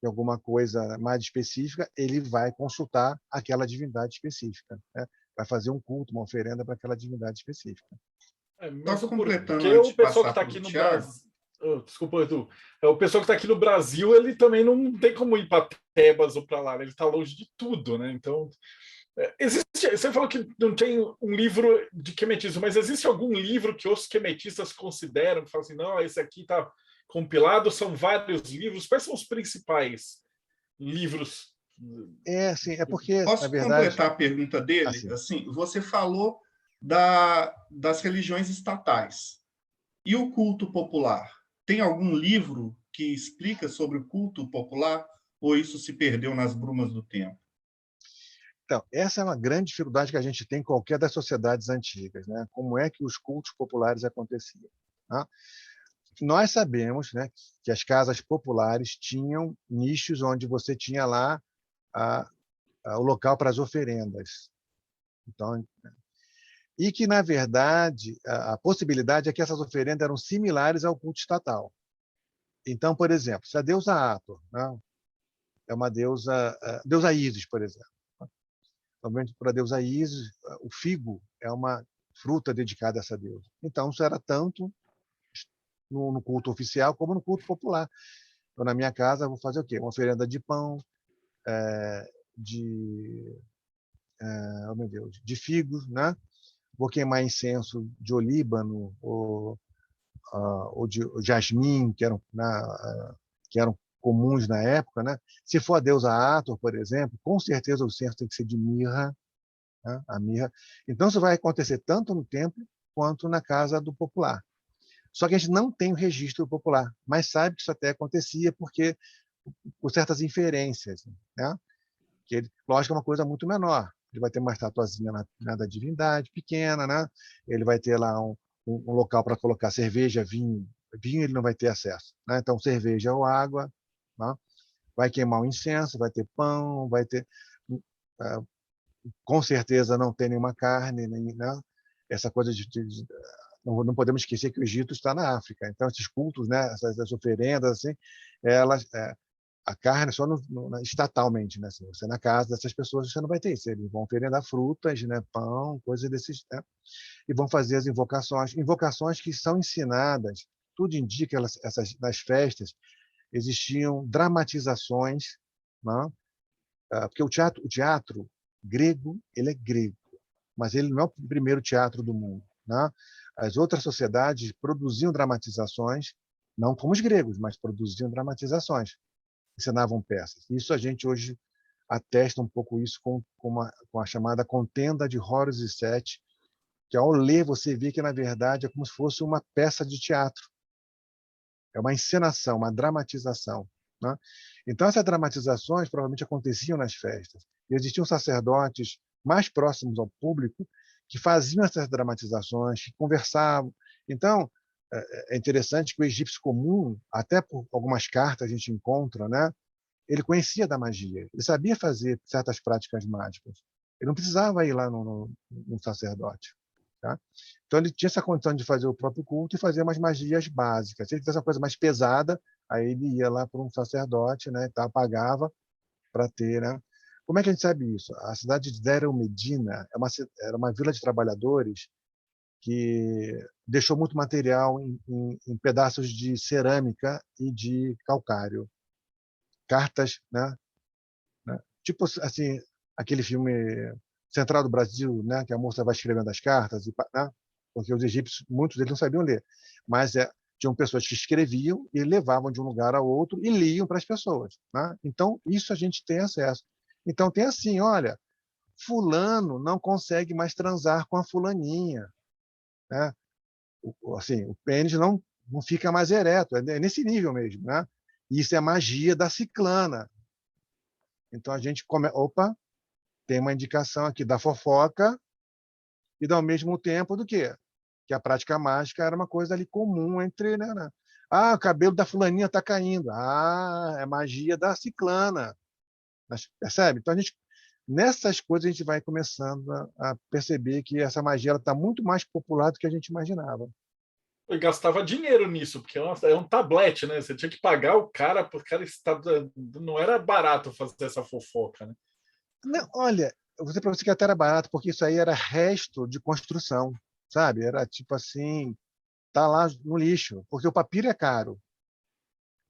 de alguma coisa mais específica, ele vai consultar aquela divindade específica, né? Vai fazer um culto, uma oferenda para aquela divindade específica. Mesmo completando porque antes o pessoal que de está aqui no Thiago. Brasil. Desculpa, Edu. O pessoal que está aqui no Brasil, ele também não tem como ir para Tebas ou para lá, ele está longe de tudo, né? Então, você falou que não tem um livro de quemetismo, mas existe algum livro que os quemetistas consideram, que falam assim, não, esse aqui está compilado, são vários livros. Quais são os principais livros Assim, é porque, na Posso verdade... completar a pergunta dele? Assim, Assim, você falou das religiões estatais. E o culto popular? Tem algum livro que explica sobre o culto popular? Ou isso se perdeu nas brumas do tempo? então, essa é uma grande dificuldade que a gente tem em qualquer das sociedades antigas, né? Como é que os cultos populares aconteciam, tá? Nós sabemos, né, que as casas populares tinham nichos onde você tinha lá a, o local para as oferendas. Então, e que, na verdade, a possibilidade é que essas oferendas eram similares ao culto estatal. Então, por exemplo, se a deusa Hathor, né, é uma deusa, deusa Ísis, por exemplo. Obviamente, para a deusa Ísis, o figo é uma fruta dedicada a essa deusa. Então, isso era tanto no culto oficial como no culto popular. Então, na minha casa, eu vou fazer o quê? Uma oferenda de pão, de, oh meu Deus, de figos, né? Vou queimar incenso de olíbano ou de jasmim, que eram comuns na época, né? Se for a deusa Hathor, por exemplo, com certeza o incenso tem que ser de mirra, né? A mirra. Então, isso vai acontecer tanto no templo quanto na casa do popular. Só que a gente não tem o registro popular, mas sabe que isso até acontecia porque por certas inferências, né? Que ele, lógico, é uma coisa muito menor. Ele vai ter uma estatuazinha da divindade pequena, né? Ele vai ter lá um local para colocar cerveja, vinho. Vinho ele não vai ter acesso, né? Então, cerveja ou água, né? Vai queimar um incenso, vai ter pão, vai ter... com certeza não tem nenhuma carne, né? Essa coisa não podemos esquecer que o Egito está na África. Então, esses cultos, né? Essas oferendas, assim, elas... a carne só estatalmente, né? Se você na casa dessas pessoas, você não vai ter isso. Eles vão oferendar frutas, né? Pão, coisas desses, né? E vão fazer as invocações que são ensinadas. Tudo indica nas festas existiam dramatizações, né? Porque o teatro grego, ele é grego, mas ele não é o primeiro teatro do mundo, né? As outras sociedades produziam dramatizações, não como os gregos, mas produziam dramatizações, ensinavam peças. Isso a gente hoje atesta um pouco isso com a chamada contenda de Horus e Sete, que ao ler você vê que, na verdade, é como se fosse uma peça de teatro. É uma encenação, uma dramatização, né? Então, essas dramatizações provavelmente aconteciam nas festas. E existiam sacerdotes mais próximos ao público que faziam essas dramatizações, que conversavam. Então, é interessante que o egípcio comum, até por algumas cartas a gente encontra, né? Ele conhecia da magia, ele sabia fazer certas práticas mágicas. Ele não precisava ir lá no sacerdote, tá? Então, ele tinha essa condição de fazer o próprio culto e fazer umas magias básicas. Se ele quisesse uma coisa mais pesada, aí ele ia lá para um sacerdote, né? Tá, pagava para ter, né? Como é que a gente sabe isso? A cidade de Deir el-Medina era uma vila de trabalhadores que deixou muito material em pedaços de cerâmica e de calcário. Cartas, né? Tipo assim, aquele filme Central do Brasil, né? Que a moça vai escrevendo as cartas, né? Porque os egípcios, muitos deles não sabiam ler, mas tinham pessoas que escreviam e levavam de um lugar ao outro e liam para as pessoas, né? Então, isso a gente tem acesso. Então, tem assim, olha, fulano não consegue mais transar com a fulaninha, né? Assim, o pênis não fica mais ereto, é nesse nível mesmo, né? Isso é magia da ciclana. Então a gente opa, tem uma indicação aqui da fofoca e ao mesmo tempo do quê? Que a prática mágica era uma coisa ali comum entre, né? Ah, o cabelo da fulaninha está caindo. Ah, é magia da ciclana. Percebe? Então nessas coisas a gente vai começando a perceber que essa magia está muito mais popular do que a gente imaginava. Eu gastava dinheiro nisso, porque é um tablete, né? Você tinha que pagar o cara, porque não era barato fazer essa fofoca, né? Não, olha, eu vou dizer para você que até era barato, porque isso aí era resto de construção, sabe? Era tipo assim, tá lá no lixo, porque o papiro é caro.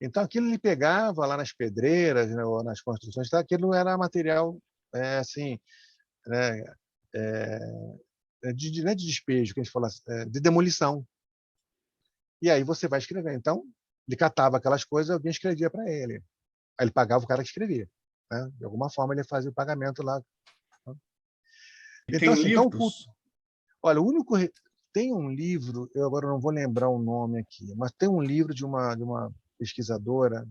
Então aquilo ele pegava lá nas pedreiras, né, ou nas construções, tá? Aquilo não era material assim, né, não é de despejo, que a gente fala, de demolição. E aí você vai escrever. Então, ele catava aquelas coisas, alguém escrevia para ele. Aí ele pagava o cara que escrevia. né? De alguma forma ele fazia o pagamento lá. Né? E Então, tem assim, então, o culto. livros? Olha, o único. Tem um livro, eu agora não vou lembrar o nome aqui, mas tem um livro de uma pesquisadora,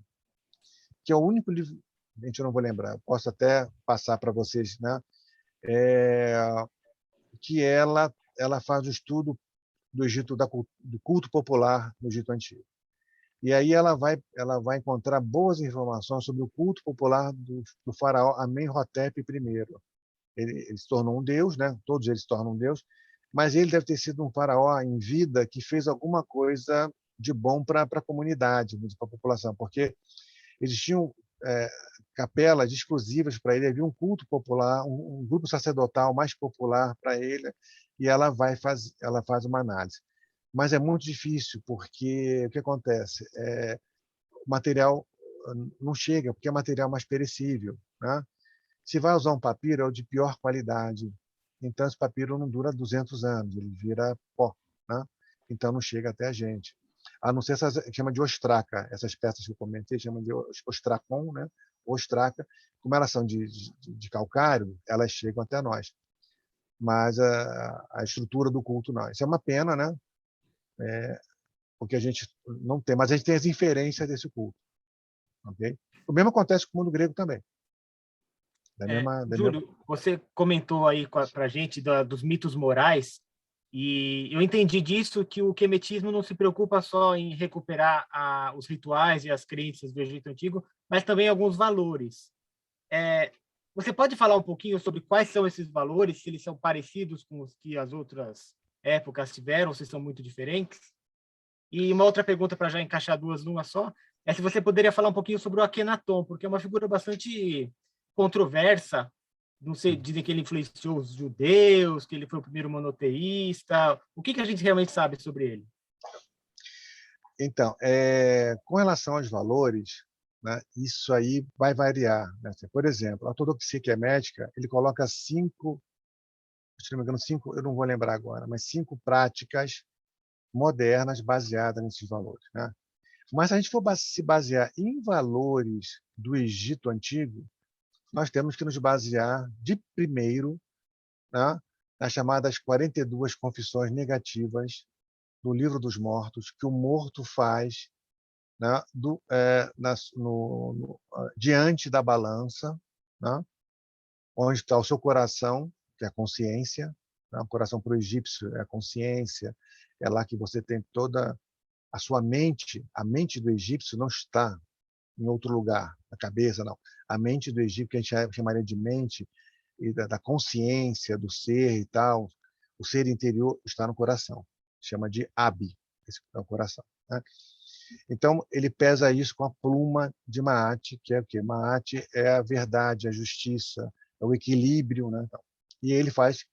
que é o único livro, gente, eu não vou lembrar, posso até passar para vocês, né? É, que ela faz o estudo do Egito, do culto popular no Egito Antigo. E aí ela vai encontrar boas informações sobre o culto popular do faraó Amenhotep I. Ele se tornou um deus, né? Todos eles se tornam um deus, mas ele deve ter sido um faraó em vida que fez alguma coisa de bom para a comunidade, para a população, porque eles tinham capelas exclusivas para ele, havia um culto popular, um grupo sacerdotal mais popular para ele, e ela faz uma análise. Mas é muito difícil, porque o que acontece? O material não chega, porque é material mais perecível, né? Se vai usar um papiro, é o de pior qualidade. Então, esse papiro não dura 200 anos, ele vira pó, né? Então, não chega até a gente. A não ser essas, chama de ostraca, essas peças que eu comentei, chamam de ostracon, né? Ostraca. Como elas são de calcário, elas chegam até nós. Mas a estrutura do culto não. Isso é uma pena, né? Porque a gente não tem, mas a gente tem as inferências desse culto. Okay? O mesmo acontece com o mundo grego também. Júlio, você comentou aí para a gente dos mitos morais, e eu entendi disso que o quemetismo não se preocupa só em recuperar os rituais e as crenças do Egito Antigo, mas também alguns valores. Você pode falar um pouquinho sobre quais são esses valores, se eles são parecidos com os que as outras épocas tiveram, ou se são muito diferentes? E uma outra pergunta, para já encaixar duas numa só, é se você poderia falar um pouquinho sobre o Akhenaton, porque é uma figura bastante controversa. Não sei, dizem que ele influenciou os judeus, que ele foi o primeiro monoteísta. O que a gente realmente sabe sobre ele? Então, com relação aos valores, né, isso aí vai variar. Né? Por exemplo, a ortodoxia, que é médica, ele coloca 5, se não me engano, 5, eu não vou lembrar agora, mas 5 práticas modernas baseadas nesses valores. Né? Mas se a gente for se basear em valores do Egito Antigo, nós temos que nos basear de primeiro, né, nas chamadas 42 confissões negativas do Livro dos Mortos, que o morto faz, né, diante da balança, né, onde está o seu coração, que é a consciência. Né, o coração para o egípcio é a consciência, é lá que você tem toda a sua mente. A mente do egípcio não está em outro lugar, na cabeça, não. A mente do egípcio, que a gente chamaria de mente, e da consciência, do ser e tal, o ser interior está no coração. Chama de Abi, esse é o coração. Né? Então, ele pesa isso com a pluma de Maat, que é o quê? Maat é a verdade, a justiça, é o equilíbrio. Né? E ele faz,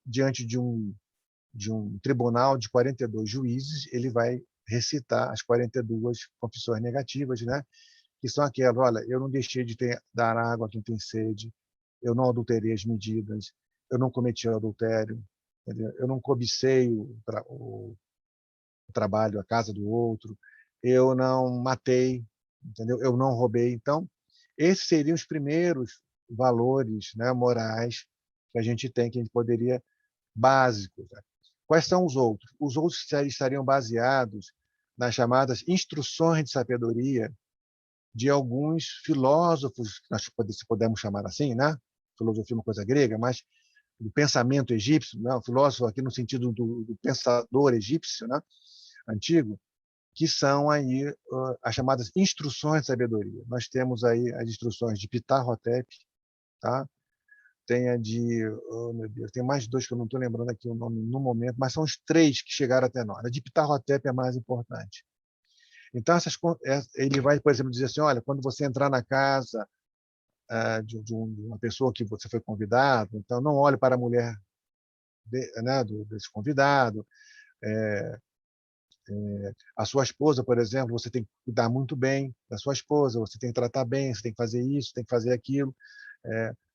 diante de um tribunal de 42 juízes, ele vai recitar as 42 confissões negativas, né? Que são aquelas: olha, eu não deixei de dar água a quem tem sede, eu não adulterei as medidas, eu não cometi adultério, entendeu? Eu não cobicei o trabalho, a casa do outro, eu não matei, entendeu? Eu não roubei. Então, esses seriam os primeiros valores, né, morais que a gente tem, que a gente poderia, básicos. Né? Quais são os outros? Os outros estariam baseados nas chamadas instruções de sabedoria de alguns filósofos, nós podemos chamar assim, né? Filosofia é uma coisa grega, mas do pensamento egípcio, né? O filósofo aqui no sentido do pensador egípcio, né? Antigo, que são aí as chamadas instruções de sabedoria. Nós temos aí as instruções de Ptah-hotep, tá? Tem a de, oh, meu Deus, tem mais 2 que eu não estou lembrando aqui o nome no momento, mas são os 3 que chegaram até nós. A de Ptah-hotep é a mais importante. Então, ele vai, por exemplo, dizer assim: olha, quando você entrar na casa de uma pessoa que você foi convidado, então não olhe para a mulher desse convidado. A sua esposa, por exemplo, você tem que cuidar muito bem da sua esposa, você tem que tratar bem, você tem que fazer isso, tem que fazer aquilo,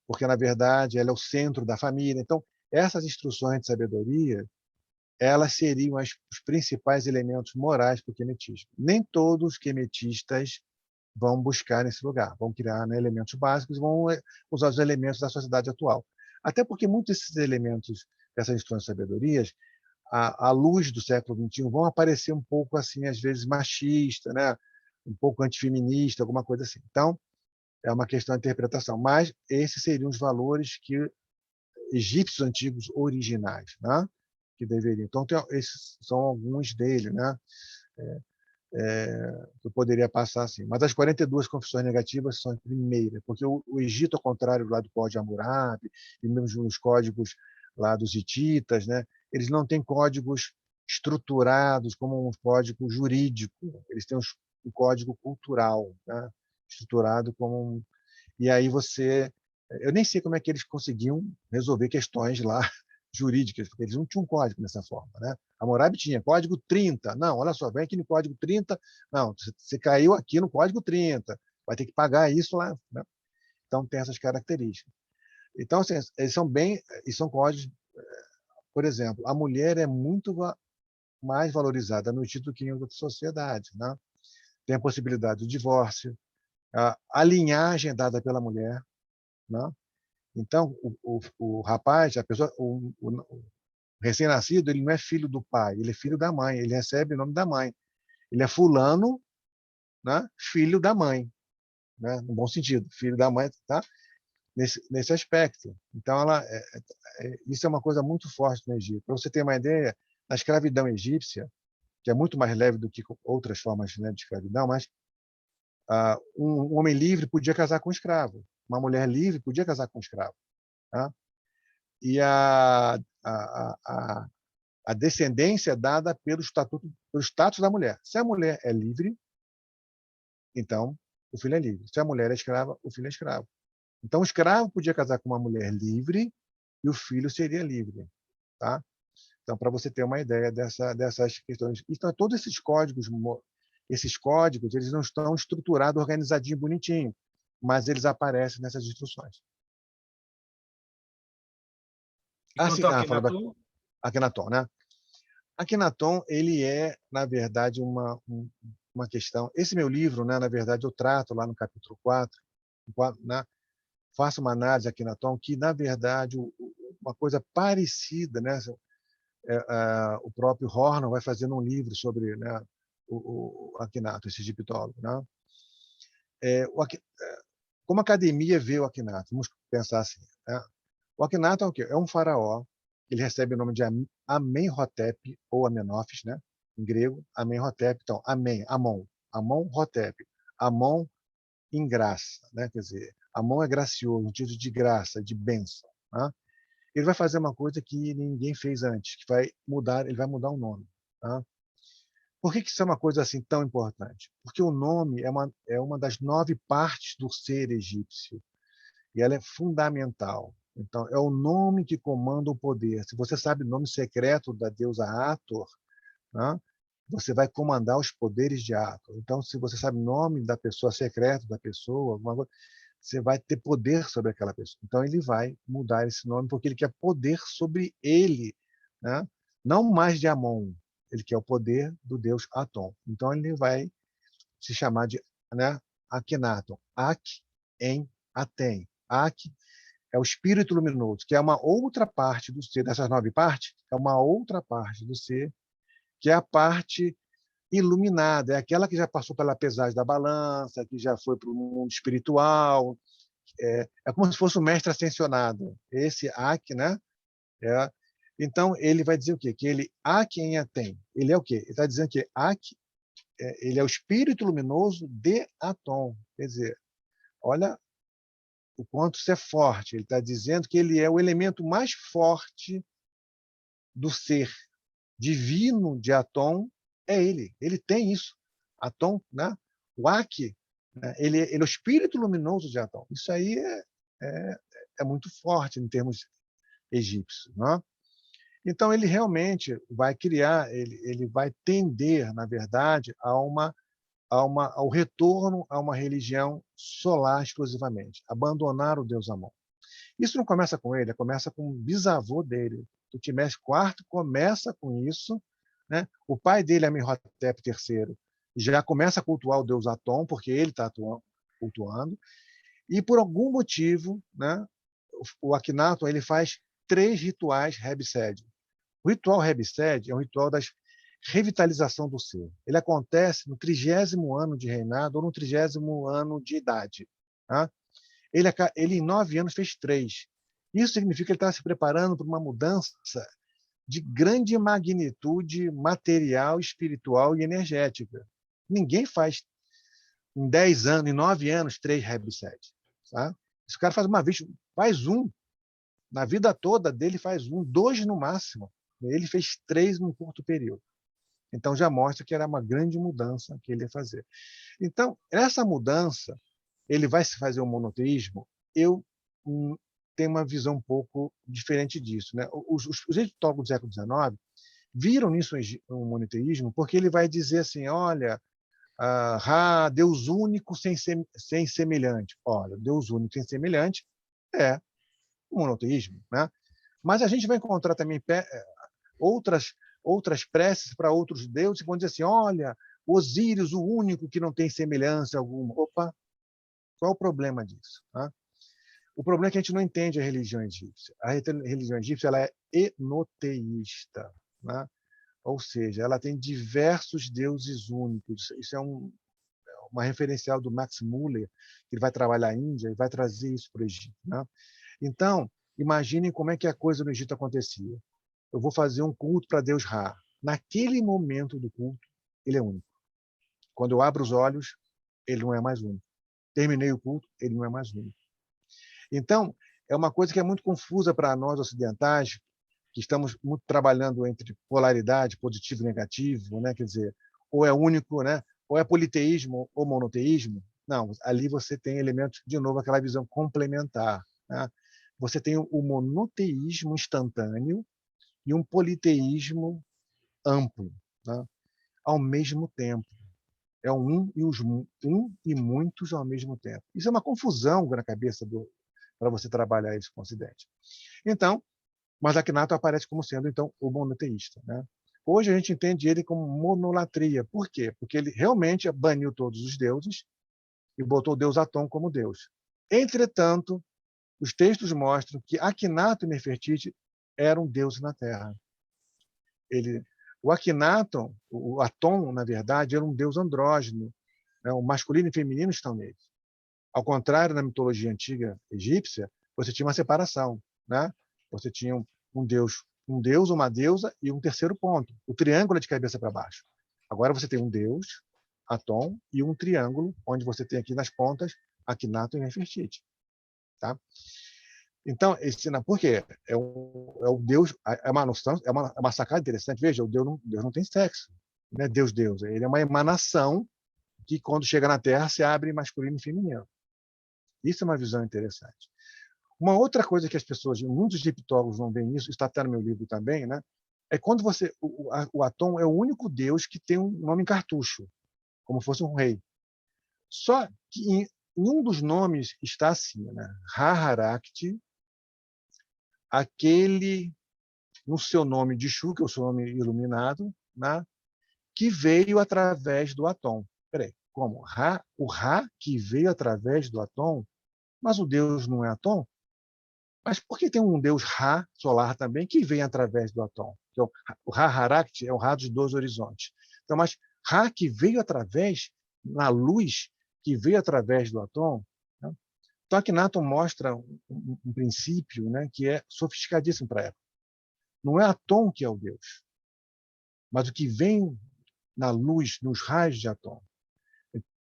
porque, na verdade, ela é o centro da família. Então, essas instruções de sabedoria, elas seriam os principais elementos morais para o quemetismo. Nem todos os quemetistas vão buscar nesse lugar, vão criar, né, elementos básicos, vão usar os elementos da sociedade atual. Até porque muitos desses elementos dessas instruções de sabedorias, à luz do século XXI, vão aparecer um pouco assim, às vezes machista, né, um pouco antifeminista, alguma coisa assim. Então, é uma questão de interpretação. Mas esses seriam os valores que egípcios antigos originais, né, que deveriam. Então, esses são alguns deles, né? Que eu poderia passar assim. Mas as 42 confissões negativas são a primeira, porque o Egito, ao contrário lá do Código de Hammurabi, e mesmo nos códigos lá dos hititas, né, eles não têm códigos estruturados como um código jurídico, eles têm um código cultural, né, estruturado como E aí eu nem sei como é que eles conseguiam resolver questões lá jurídicas, porque eles não tinham código dessa forma, né? Hammurabi tinha código 30. Não, olha só, vem aqui no código 30. Não, você caiu aqui no código 30. Vai ter que pagar isso lá, né? Então tem essas características. Então, assim, eles são códigos, por exemplo, a mulher é muito mais valorizada no Egito do que em outras sociedades, né? Tem a possibilidade do divórcio, a linhagem é dada pela mulher, né? Então, o rapaz, a pessoa, o recém-nascido, ele não é filho do pai, ele é filho da mãe, ele recebe o nome da mãe. Ele é fulano, né, filho da mãe, né, no bom sentido, filho da mãe, tá? Nesse aspecto. Então, isso é uma coisa muito forte no Egito. Para você ter uma ideia, na escravidão egípcia, que é muito mais leve do que outras formas, né, de escravidão, mas um homem livre podia casar com um escravo, uma mulher livre podia casar com um escravo, tá? E a descendência é dada pelo status da mulher. Se a mulher é livre, então o filho é livre. Se a mulher é escrava, o filho é escravo. Então o escravo podia casar com uma mulher livre e o filho seria livre, tá? Então, para você ter uma ideia dessas questões. Então, todos esses códigos, eles não estão estruturados, organizadinho, bonitinho, mas eles aparecem nessas instruções. E quanto ao Akhenaton, né? Akhenaton, ele é, na verdade, uma questão. Esse meu livro, né, na verdade, eu trato lá no capítulo 4, né, faço uma análise de Akhenaton, que, na verdade, uma coisa parecida, né, o próprio Horner vai fazendo um livro sobre, né, o Akhenaton, esse egiptólogo, né? Como a academia vê o Akhenaton? Vamos pensar assim, né? O Akhenaton é o quê? É um faraó. Ele recebe o nome de Amenhotep, ou Amenófis, né? Em grego, Amenhotep. Então, Amon-Hotep. Amon em graça, né? Quer dizer, Amon é gracioso, no sentido de graça, de bênção, né? Ele vai fazer uma coisa que ninguém fez antes, que ele vai mudar o nome, tá? Por que isso é uma coisa assim tão importante? Porque o nome é uma das 9 partes do ser egípcio, e ela é fundamental. Então, é o nome que comanda o poder. Se você sabe o nome secreto da deusa Hathor, né, você vai comandar os poderes de Hathor. Então, se você sabe o nome da pessoa, secreto da pessoa, alguma coisa, você vai ter poder sobre aquela pessoa. Então, ele vai mudar esse nome porque ele quer poder sobre ele, né? Não mais de Amon. Ele quer o poder do deus Aton. Então, ele vai se chamar de, né, Akhenaton. Ak em Aten. Ak é o espírito luminoso, que é uma outra parte do ser, dessas 9 partes, é uma outra parte do ser, que é a parte iluminada, é aquela que já passou pela pesagem da balança, que já foi para o mundo espiritual, é como se fosse um mestre ascensionado. Esse Ak, né? Então, ele vai dizer o quê? Que ele, Ak em Aten, ele é o quê? Ele está dizendo que Ak, ele é o espírito luminoso de Aton. Quer dizer, olha o quanto isso é forte. Ele está dizendo que ele é o elemento mais forte do ser divino de Aton, é ele. Ele tem isso. Aton, né? O Ak, né? Ele é o espírito luminoso de Aton. Isso aí é muito forte em termos egípcios, né? Então, ele realmente vai criar, ele vai tender, na verdade, ao retorno a uma religião solar exclusivamente, abandonar o deus Amon. Isso não começa com ele, começa com o bisavô dele. Tutmés IV começa com isso, né? O pai dele, Amenhotep III, já começa a cultuar o deus Atom, porque ele está cultuando, e por algum motivo, né, o Akhenaton ele faz 3 rituais Rebsed. O ritual Rebsed é um ritual da revitalização do ser. Ele acontece no 30º ano de reinado ou no 30º ano de idade. Tá? Ele, em 9 anos, fez 3. Isso significa que ele está se preparando para uma mudança de grande magnitude material, espiritual e energética. Ninguém faz em 10 anos, em 9 anos, 3 Rebsed. Tá? Esse cara faz uma vez, faz um. Na vida toda dele faz 1, 2 no máximo. Ele fez 3 num curto período. Então já mostra que era uma grande mudança que ele ia fazer. Então, essa mudança, ele vai se fazer o monoteísmo, eu tenho uma visão um pouco diferente disso. Né? Os egiptólogos do século XIX viram nisso um monoteísmo porque ele vai dizer assim, olha, Deus único sem semelhante. Olha, Deus único sem semelhante é o monoteísmo. Né? Mas a gente vai encontrar também outras preces para outros deuses que vão dizer assim, olha, Osíris, o único que não tem semelhança alguma. Opa, qual é o problema disso? Tá? O problema é que a gente não entende a religião egípcia. A religião egípcia ela é enoteísta, né? Ou seja, ela tem diversos deuses únicos. Isso é uma referencial do Max Muller, que ele vai trabalhar a Índia e vai trazer isso para o Egito. Né? Então, imaginem como é que a coisa no Egito acontecia. Eu vou fazer um culto para Deus Ra. Naquele momento do culto, ele é único. Quando eu abro os olhos, ele não é mais único. Terminei o culto, ele não é mais único. Então, é uma coisa que é muito confusa para nós ocidentais, que estamos muito trabalhando entre polaridade, positivo e negativo, né? Quer dizer, ou é único, né? Ou é politeísmo ou monoteísmo. Não, ali você tem elementos, de novo, aquela visão complementar. Né? Você tem o monoteísmo instantâneo e um politeísmo amplo, né? Ao mesmo tempo. É um e muitos ao mesmo tempo. Isso é uma confusão na cabeça para você trabalhar isso com o Ocidente. Então, mas Akhenaton aparece como sendo, então, o monoteísta. Né? Hoje a gente entende ele como monolatria. Por quê? Porque ele realmente baniu todos os deuses e botou o deus Atom como deus. Entretanto, os textos mostram que Akhenaton e Nefertiti eram deuses na Terra. O Akhenaton, o Atom, na verdade, era um deus andrógeno. Né? O masculino e o feminino estão nele. Ao contrário, na mitologia antiga egípcia, você tinha uma separação. Né? Você tinha um deus, uma deusa e um terceiro ponto. O triângulo é de cabeça para baixo. Agora você tem um deus, Atom, e um triângulo, onde você tem aqui nas pontas Akhenaton e Nefertiti. Tá? Então, por quê? É o Deus, é uma noção, é uma sacada interessante. Veja, Deus não tem sexo. Não é Deus. Ele é uma emanação que, quando chega na Terra, se abre masculino e feminino. Isso é uma visão interessante. Uma outra coisa que as pessoas, muitos egiptólogos não veem isso, está até no meu livro também, né? É quando o Atom é o único Deus que tem um nome em cartucho, como fosse um rei. Só que em um dos nomes está assim, né? Ra-Harakti, aquele no seu nome de Shu, que é o seu nome iluminado, né? Que veio através do Atom. Peraí, como? O Ra que veio através do Atom? Mas o Deus não é Atom? Mas por que tem um Deus Ra solar também que vem através do Atom? Que é o Ra-Harakti é o Ra dos 12 horizontes. Então, mas Ra que veio através, na luz que veio através do Atom, né? Então, Akhenaton mostra um princípio, né, que é sofisticadíssimo para a época. Não é Atom que é o Deus, mas o que vem na luz, nos raios de Atom.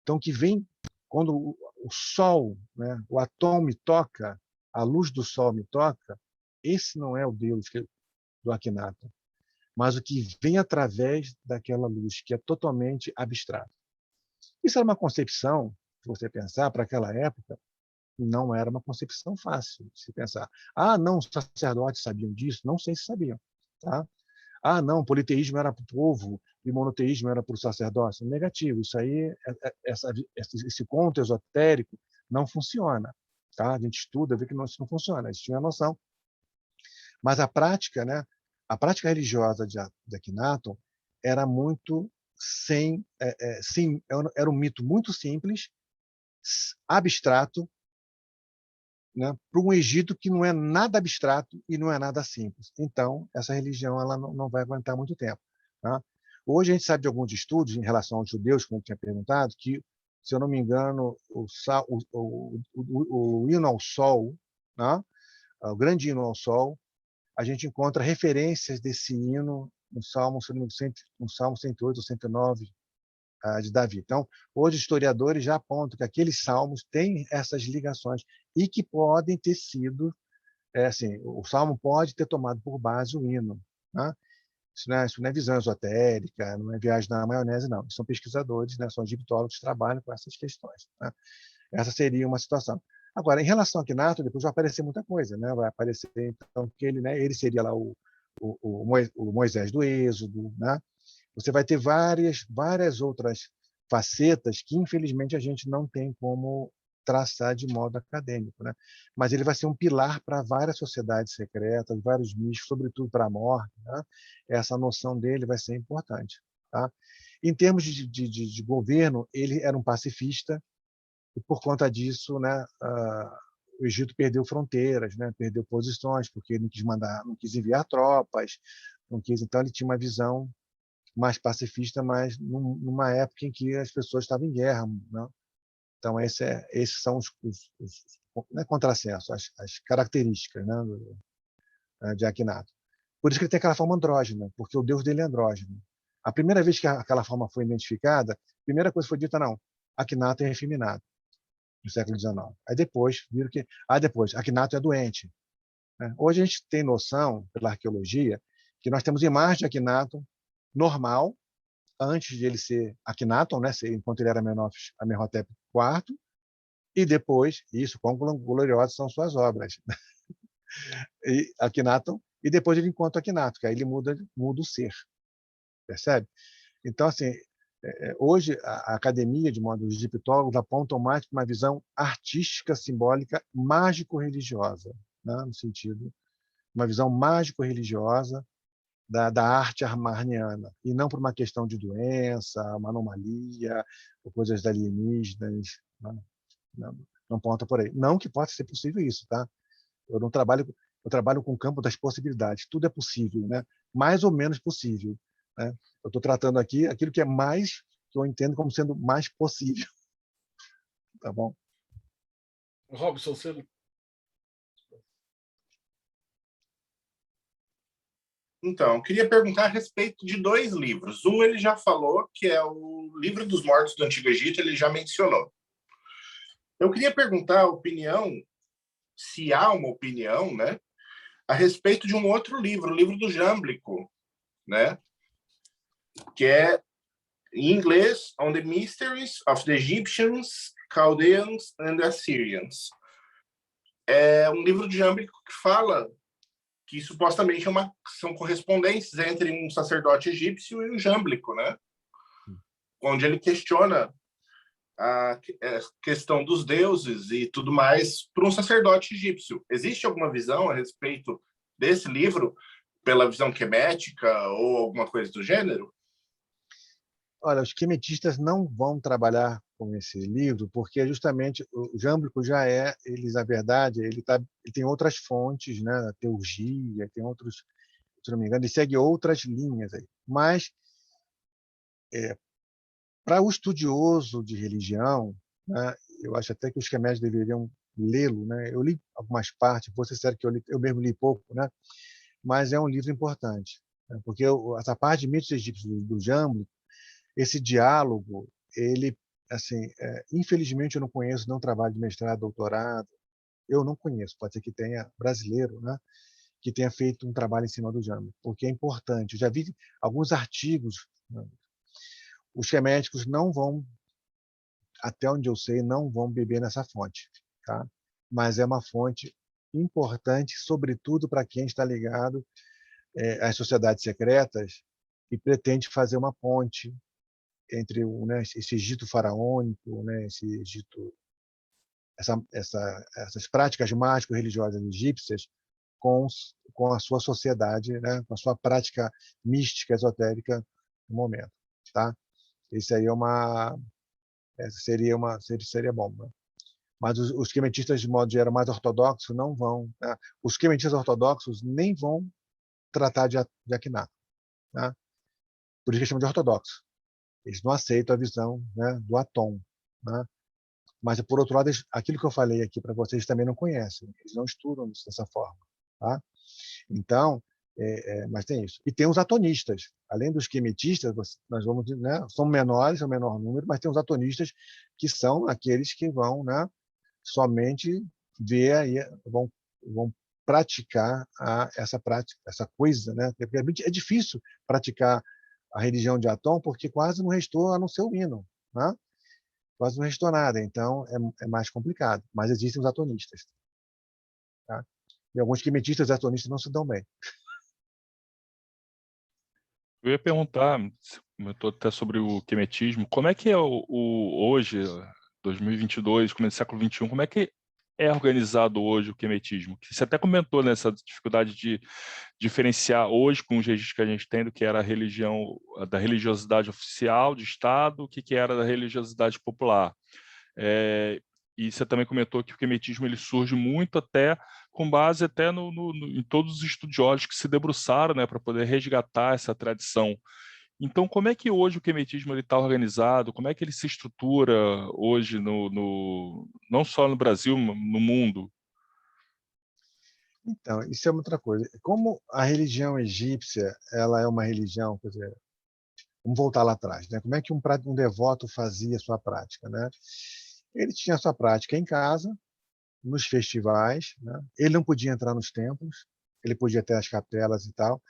Então, o que vem quando o Sol, né, o Atom me toca, a luz do Sol me toca, esse não é o Deus do Akhenaton, mas o que vem através daquela luz, que é totalmente abstrato. Isso era uma concepção, se você pensar, para aquela época, não era uma concepção fácil de se pensar. Ah, não, os sacerdotes sabiam disso? Não sei se sabiam. Tá? Ah, não, politeísmo era para o povo e monoteísmo era para o sacerdócio. Negativo. Isso aí, esse conto esotérico não funciona. Tá? A gente estuda, vê que isso não funciona. Eles tinham a noção. Mas a prática, né? A prática religiosa de Akhenaton era muito era um mito muito simples, abstrato, né, para um Egito que não é nada abstrato e não é nada simples. Então, essa religião ela não vai aguentar muito tempo. Tá? Hoje a gente sabe de alguns estudos em relação aos judeus, como eu tinha perguntado, que, se eu não me engano, o hino ao sol, né, o grande hino ao sol, a gente encontra referências desse hino no Salmo 108 ou 109 de Davi. Então, hoje, historiadores já apontam que aqueles salmos têm essas ligações e que podem ter sido, assim, o salmo pode ter tomado por base o hino. Né? Isso não é visão esotérica, não é viagem na maionese, não. São pesquisadores, né? São egiptólogos que trabalham com essas questões. Né? Essa seria uma situação. Agora, em relação a Akhenaton, depois vai aparecer muita coisa. Né? Vai aparecer, então, que ele seria lá o Moisés do Êxodo, né? Você vai ter várias outras facetas que, infelizmente, a gente não tem como traçar de modo acadêmico. Né? Mas ele vai ser um pilar para várias sociedades secretas, vários místicos, sobretudo para a morte. Né? Essa noção dele vai ser importante. Tá? Em termos de governo, ele era um pacifista, e, por conta disso, né, o Egito perdeu fronteiras, né, perdeu posições, porque ele não quis enviar tropas, então ele tinha uma visão mais pacifista, mas numa época em que as pessoas estavam em guerra. Né? Então, esses são os não é contrassenso, as características, né, de Akhenaton. Por isso que ele tem aquela forma andrógena, porque o deus dele é andrógeno. A primeira vez que aquela forma foi identificada, a primeira coisa que foi dita, não, Akhenaton é efeminado, no século XIX. Aí depois, viram que... depois, Akhenaton é doente. Né? Hoje a gente tem noção, pela arqueologia, que nós temos imagens de Akhenaton normal, antes de ele ser Akhenaton, né, enquanto ele era Amenhotep IV, e depois, isso, quão gloriosas são suas obras. E Akhenaton, e depois ele encontra Akhenaton, que aí ele muda o ser. Percebe? Então, assim, hoje a academia, de modo, os egiptólogos apontam mais para uma visão artística, simbólica, mágico-religiosa, né, no sentido, uma visão mágico-religiosa da arte armaniana, e não por uma questão de doença, uma anomalia, ou coisas alienígenas. Não ponta por aí. Não que possa ser possível isso, tá? Eu trabalho com o campo das possibilidades. Tudo é possível, né? Mais ou menos possível. Né? Eu estou tratando aqui aquilo que é mais, que eu entendo como sendo mais possível. Tá bom? Robson, você... Então, eu queria perguntar a respeito de 2 livros. Um ele já falou, que é o Livro dos Mortos do Antigo Egito, ele já mencionou. Eu queria perguntar a opinião, se há uma opinião, né, a respeito de um outro livro, o livro do Jâmblico, né, que é, em inglês, On the Mysteries of the Egyptians, Chaldeans and Assyrians. É um livro de Jâmblico que fala que supostamente são correspondências entre um sacerdote egípcio e um jâmblico, né? Onde ele questiona a questão dos deuses e tudo mais para um sacerdote egípcio. Existe alguma visão a respeito desse livro, pela visão quemética ou alguma coisa do gênero? Olha, os quemetistas não vão trabalhar com esse livro, porque justamente o Jâmblico na verdade, ele tem outras fontes, né? A teurgia, tem outros, se não me engano, ele segue outras linhas aí. Mas, para o estudioso de religião, né, eu acho até que os queméticos deveriam lê-lo, né? Eu li algumas partes, vou ser sincero que eu mesmo li pouco, né? Mas é um livro importante, né? Porque essa parte de mitos egípcios do Jâmblico, esse diálogo, ele, assim, infelizmente eu não conheço nenhum trabalho de mestrado, doutorado, eu não conheço, pode ser que tenha brasileiro, né, que tenha feito um trabalho em cima do Jâmblico, porque é importante. Eu já vi alguns artigos, né, os queméticos não vão, até onde eu sei, não vão beber nessa fonte, tá? Mas é uma fonte importante, sobretudo para quem está ligado às sociedades secretas e pretende fazer uma ponte entre esse Egito faraônico, né, esse Egito, essas práticas mágico-religiosas egípcias com a sua sociedade, né, com a sua prática mística, esotérica no momento. Tá? Esse aí seria bom, né? Mas os quemetistas, de modo geral, mais ortodoxos, não vão, né? Os quemetistas ortodoxos nem vão tratar de Akhenaton, né? Por isso que eles chamam de ortodoxo. Eles não aceitam a visão, né, do Atom, né? Mas, por outro lado, aquilo que eu falei aqui para vocês também não conhecem. Eles não estudam isso dessa forma, tá? Então, mas tem isso. E tem os atonistas. Além dos quemetistas, nós vamos, né, são menores, é o menor número, mas tem os atonistas que são aqueles que vão, né, somente ver aí, vão praticar essa prática, essa coisa, né? Porque é difícil praticar a religião de Atom porque quase não restou a não ser o hino, né? Quase não restou nada, então é mais complicado. Mas existem os atonistas, tá? E alguns quemetistas e atonistas não se dão bem. Eu ia perguntar, você comentou até sobre o quemetismo, como é que é hoje, 2022, começo do século XXI, como é que é organizado hoje o quemetismo? Você até comentou nessa dificuldade de diferenciar hoje com os registros que a gente tem do que era a religião, da religiosidade oficial de Estado, o que era da religiosidade popular. E você também comentou que o quemetismo ele surge muito até com base até em todos os estudiosos que se debruçaram, né, para poder resgatar essa tradição. Então, como é que hoje o quemetismo está organizado? Como é que ele se estrutura hoje, não só no Brasil, no mundo? Então, isso é outra coisa. Como a religião egípcia, ela é uma religião, quer dizer, vamos voltar lá atrás, né? Como é que um devoto fazia a sua prática, né? Ele tinha a sua prática em casa, nos festivais, né? Ele não podia entrar nos templos, ele podia ter as capelas e tal.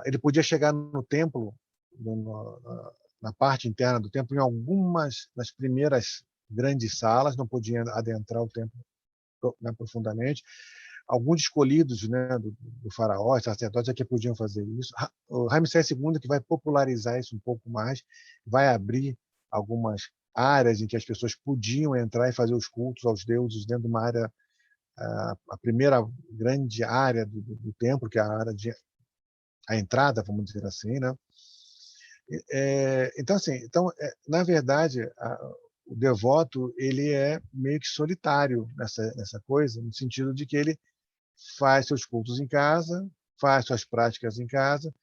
Ele podia chegar no templo, na parte interna do templo, em algumas das primeiras grandes salas, não podia adentrar o templo, né, profundamente. Alguns escolhidos, né, do faraó, sacerdotes, é que podiam fazer isso. O Ramsés II, que vai popularizar isso um pouco mais, vai abrir algumas áreas em que as pessoas podiam entrar e fazer os cultos aos deuses dentro de uma área, a primeira grande área do templo, que é a área a entrada, vamos dizer assim, né? Então, assim, na verdade, o devoto ele é meio que solitário nessa coisa, no sentido de que ele faz seus cultos em casa, faz suas práticas em casa,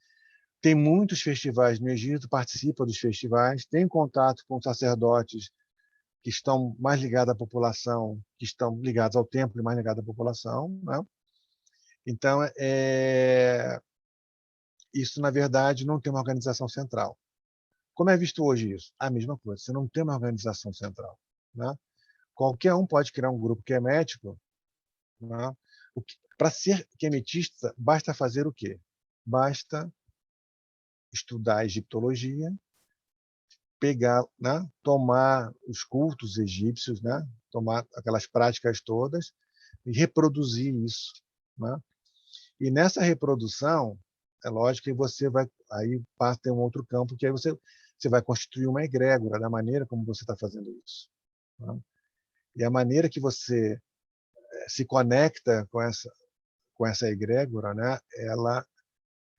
tem muitos festivais no Egito, participa dos festivais, tem contato com sacerdotes que estão mais ligados à população, que estão ligados ao templo e mais ligados à população, né? Então, isso, na verdade, não tem uma organização central. Como é visto hoje isso? A mesma coisa, você não tem uma organização central, né? Qualquer um pode criar um grupo quemético, né? Para ser quemetista, basta fazer o quê? Basta estudar a egiptologia, pegar, né? Tomar os cultos egípcios, né? Tomar aquelas práticas todas e reproduzir isso, né? E nessa reprodução, é lógico que você vai aí passa ter um outro campo que aí você vai constituir uma egrégora da maneira como você está fazendo isso, né? E a maneira que você se conecta com essa egrégora, né?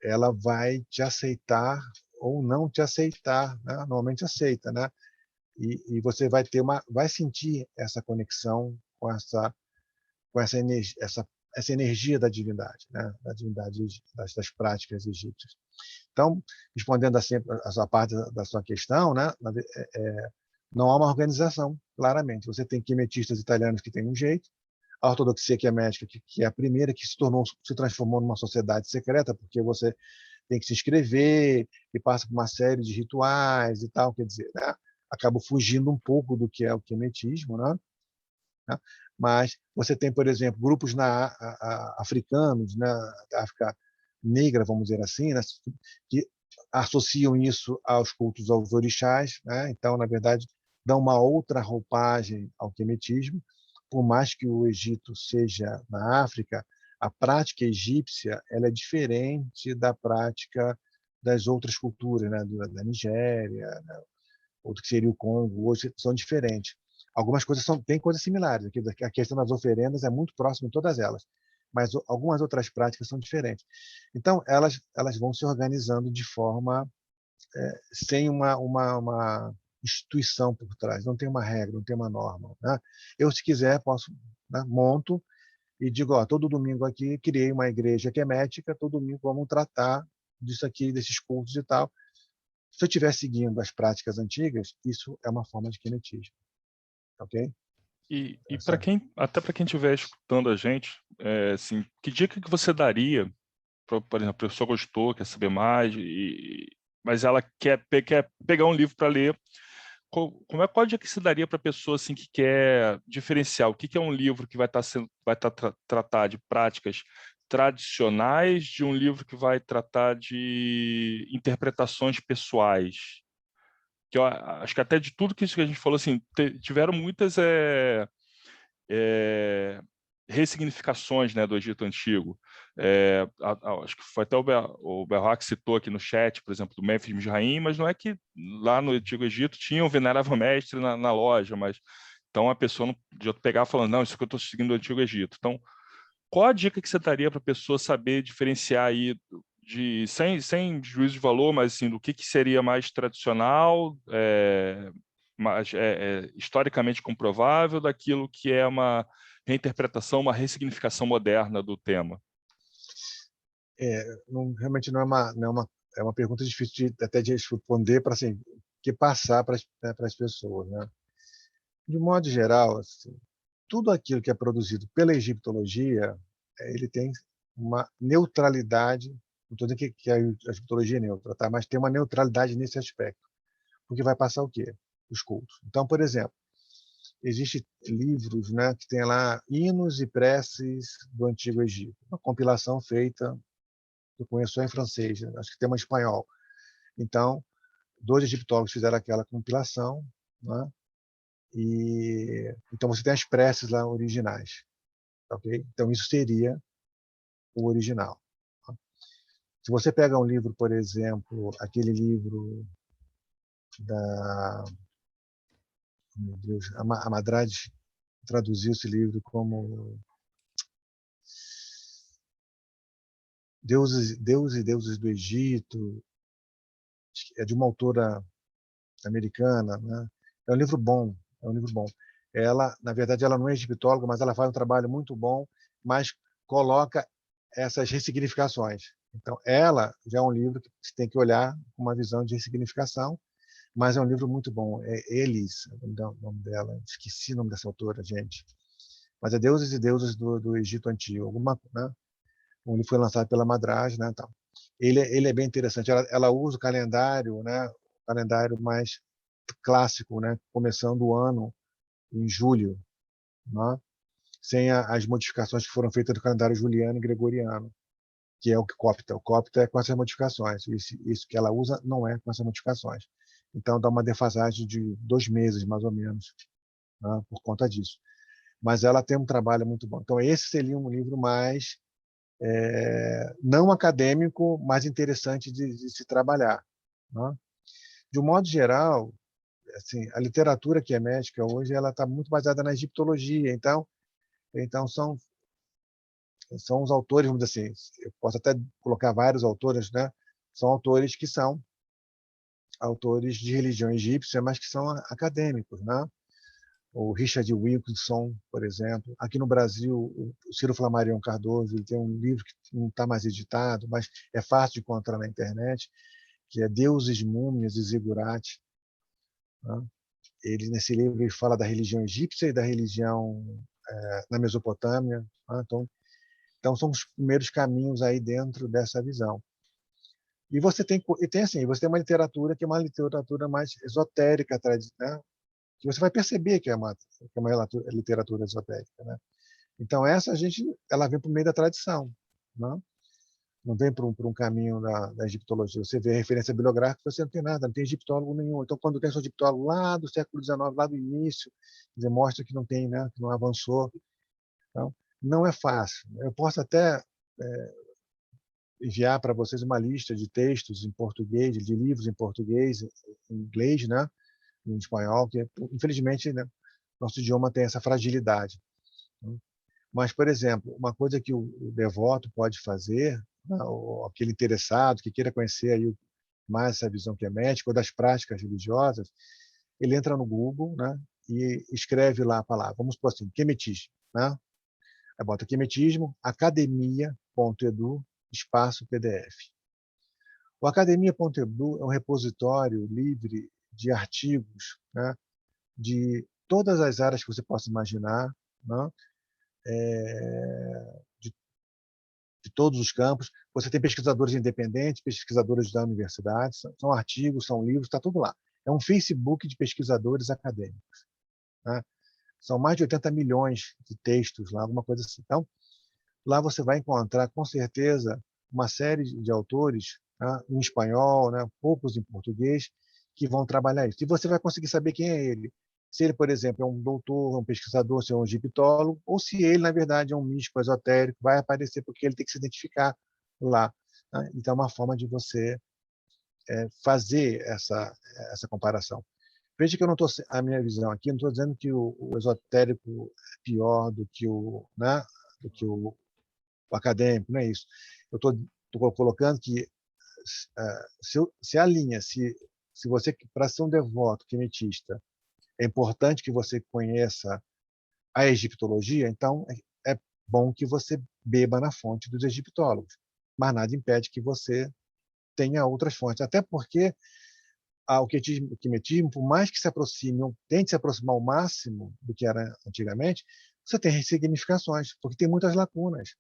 Ela vai te aceitar ou não te aceitar, né? Normalmente aceita, né? E você vai sentir essa conexão com essa energia, essa energia da divindade, né? Da divindade das práticas egípcias. Então, respondendo assim a sua parte da sua questão, né? Não há uma organização, claramente. Você tem quemetistas italianos que têm um jeito, a ortodoxia quemética, que é a primeira que se transformou numa sociedade secreta, porque você tem que se inscrever e passa por uma série de rituais e tal, quer dizer, né? Acaba fugindo um pouco do que é o quemetismo, né? Mas você tem, por exemplo, grupos africanos, né, da África negra, vamos dizer assim, né, que associam isso aos cultos aos orixás, né? Então, na verdade, dão uma outra roupagem ao quemetismo. Por mais que o Egito seja na África, a prática egípcia ela é diferente da prática das outras culturas, né, da Nigéria, né, outro que seria o Congo, hoje são diferentes. Algumas coisas têm coisas similares. A questão das oferendas é muito próxima em todas elas, mas algumas outras práticas são diferentes. Então, elas vão se organizando de forma sem uma instituição por trás, não tem uma regra, não tem uma norma, né? Eu, se quiser, posso, né, monto e digo, ó, todo domingo aqui criei uma igreja quemética, todo domingo vamos tratar disso aqui, desses cultos e tal. Se eu estiver seguindo as práticas antigas, isso é uma forma de quenetismo, ok? E para quem, até para quem estiver escutando a gente, assim, que dica que você daria, por exemplo, a pessoa gostou, quer saber mais, mas ela quer pegar um livro para ler, qual dica que se daria para a pessoa assim, que quer diferenciar o que é um livro que vai tratar de práticas tradicionais de um livro que vai tratar de interpretações pessoais? Que eu acho que até de tudo que isso que a gente falou, assim, tiveram muitas ressignificações, né, do Egito Antigo. Acho que foi até o Berroa que citou aqui no chat, por exemplo, do Mênfis Misraim, mas não é que lá no Antigo Egito tinha um venerável mestre na loja, mas então a pessoa não podia pegar falando, não, isso que eu estou seguindo do Antigo Egito. Então, qual a dica que você daria para a pessoa saber diferenciar aí sem juízo de valor, mas assim, do que seria mais tradicional, historicamente comprovável, daquilo que é uma reinterpretação, uma ressignificação moderna do tema? Realmente é uma pergunta difícil até de responder para assim, que passar para as pessoas, né? De modo geral, assim, tudo aquilo que é produzido pela egiptologia, ele tem uma neutralidade. Não estou dizendo que a egiptologia é neutra, tá? Mas tem uma neutralidade nesse aspecto, porque vai passar o quê? Os cultos. Então, por exemplo, existem livros, né, que tem lá hinos e preces do Antigo Egito, uma compilação feita, eu conheço só em francês, acho que tem uma em espanhol. Então, 2 egiptólogos fizeram aquela compilação, né? E então você tem as preces lá originais, ok? Então isso seria o original. Tá? Se você pega um livro, por exemplo, aquele livro da, meu Deus, a Madrade traduziu esse livro como Deuses e Deuses do Egito, é de uma autora americana, né? É um livro bom, é um livro bom. Ela, na verdade, ela não é egiptóloga, mas ela faz um trabalho muito bom, mas coloca essas ressignificações. Então, ela já é um livro que você tem que olhar com uma visão de ressignificação, mas é um livro muito bom. É Elis, o nome dela, esqueci o nome dessa autora, gente. Mas é Deuses e Deusas do Egito Antigo, né? Um livro foi lançado pela Madrage, né? Então, ele é bem interessante. Ela usa o calendário, né? O calendário mais clássico, né? Começando o ano em julho, né? Sem as modificações que foram feitas do calendário juliano e gregoriano, que é o que copta. O copta é com essas modificações. Isso que ela usa não é com essas modificações. Então dá uma defasagem de 2 meses, mais ou menos, né? Por conta disso. Mas ela tem um trabalho muito bom. Então esse seria um livro mais não acadêmico, mas interessante de se trabalhar, né? De um modo geral, assim, a literatura que é médica hoje ela está muito baseada na egiptologia. Então são os autores, vamos dizer assim, eu posso até colocar vários autores, né? São autores que são autores de religião egípcia, mas que são acadêmicos, né? O Richard Wilkinson, por exemplo. Aqui no Brasil, o Ciro Flammarion Cardoso, ele tem um livro que não está mais editado, mas é fácil de encontrar na internet, que é Deuses, Múmias e Zigurate, né? Nesse livro, ele fala da religião egípcia e da religião na Mesopotâmia, né? Então, são os primeiros caminhos aí dentro dessa visão. E você tem uma literatura que é uma literatura mais esotérica, né? Que você vai perceber que é uma literatura esotérica, né? Então ela vem por meio da tradição, né? Não vem por um caminho da egiptologia. Você vê a referência bibliográfica, você não tem nada, não tem egiptólogo nenhum. Então, quando tem seu egiptólogo lá do século XIX, lá do início, mostra que não tem, né? Que não avançou. Então, não é fácil. Eu posso até enviar para vocês uma lista de textos em português, de livros em português, em inglês, né? Em espanhol, que infelizmente, né, nosso idioma tem essa fragilidade, né? Mas, por exemplo, uma coisa que o devoto pode fazer, né, ou aquele interessado que queira conhecer aí mais essa visão quemética ou das práticas religiosas, ele entra no Google, né, e escreve lá a palavra, vamos supor assim, quemetismo, né? Aí bota quemetismo, academia.edu, espaço PDF. O academia.edu é um repositório livre de artigos, né, de todas as áreas que você possa imaginar, né, de todos os campos. Você tem pesquisadores independentes, pesquisadores da universidade, são artigos, são livros, está tudo lá. É um Facebook de pesquisadores acadêmicos, né? São mais de 80 milhões de textos lá, alguma coisa assim. Então, lá você vai encontrar, com certeza, uma série de autores, né, em espanhol, né, poucos em português, que vão trabalhar isso. E você vai conseguir saber quem é ele. Se ele, por exemplo, é um doutor, um pesquisador, se é um egiptólogo, ou se ele, na verdade, é um místico esotérico, vai aparecer porque ele tem que se identificar lá, né? Então, é uma forma de você fazer essa comparação. Veja que eu não estou, a minha visão aqui, não estou dizendo que o esotérico é pior do que né, do que o acadêmico, não é isso. Eu estou colocando que se a linha, se você, para ser um devoto quemetista, é importante que você conheça a egiptologia, então é bom que você beba na fonte dos egiptólogos, mas nada impede que você tenha outras fontes, até porque o quemetismo, por mais que se aproxime, tente se aproximar ao máximo do que era antigamente, você tem ressignificações, porque tem muitas lacunas.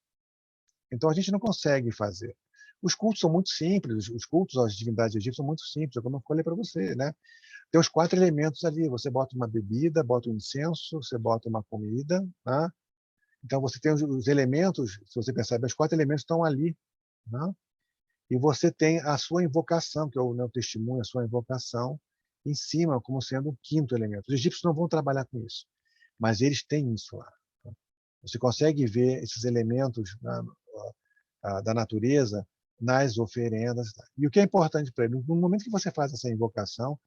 Então a gente não consegue fazer. Os cultos são muito simples, os cultos às divindades egípcias são muito simples, como eu falei para você, né? Tem os 4 elementos ali, você bota uma bebida, bota um incenso, você bota uma comida, né? Então você tem os elementos, se você pensar bem, os 4 elementos estão ali, né? E você tem a sua invocação, que é o testemunho, a sua invocação, em cima, como sendo o 5º elemento. Os egípcios não vão trabalhar com isso, mas eles têm isso lá. Você consegue ver esses elementos, né, da natureza nas oferendas. E o que é importante para ele, no momento que você faz essa invocação,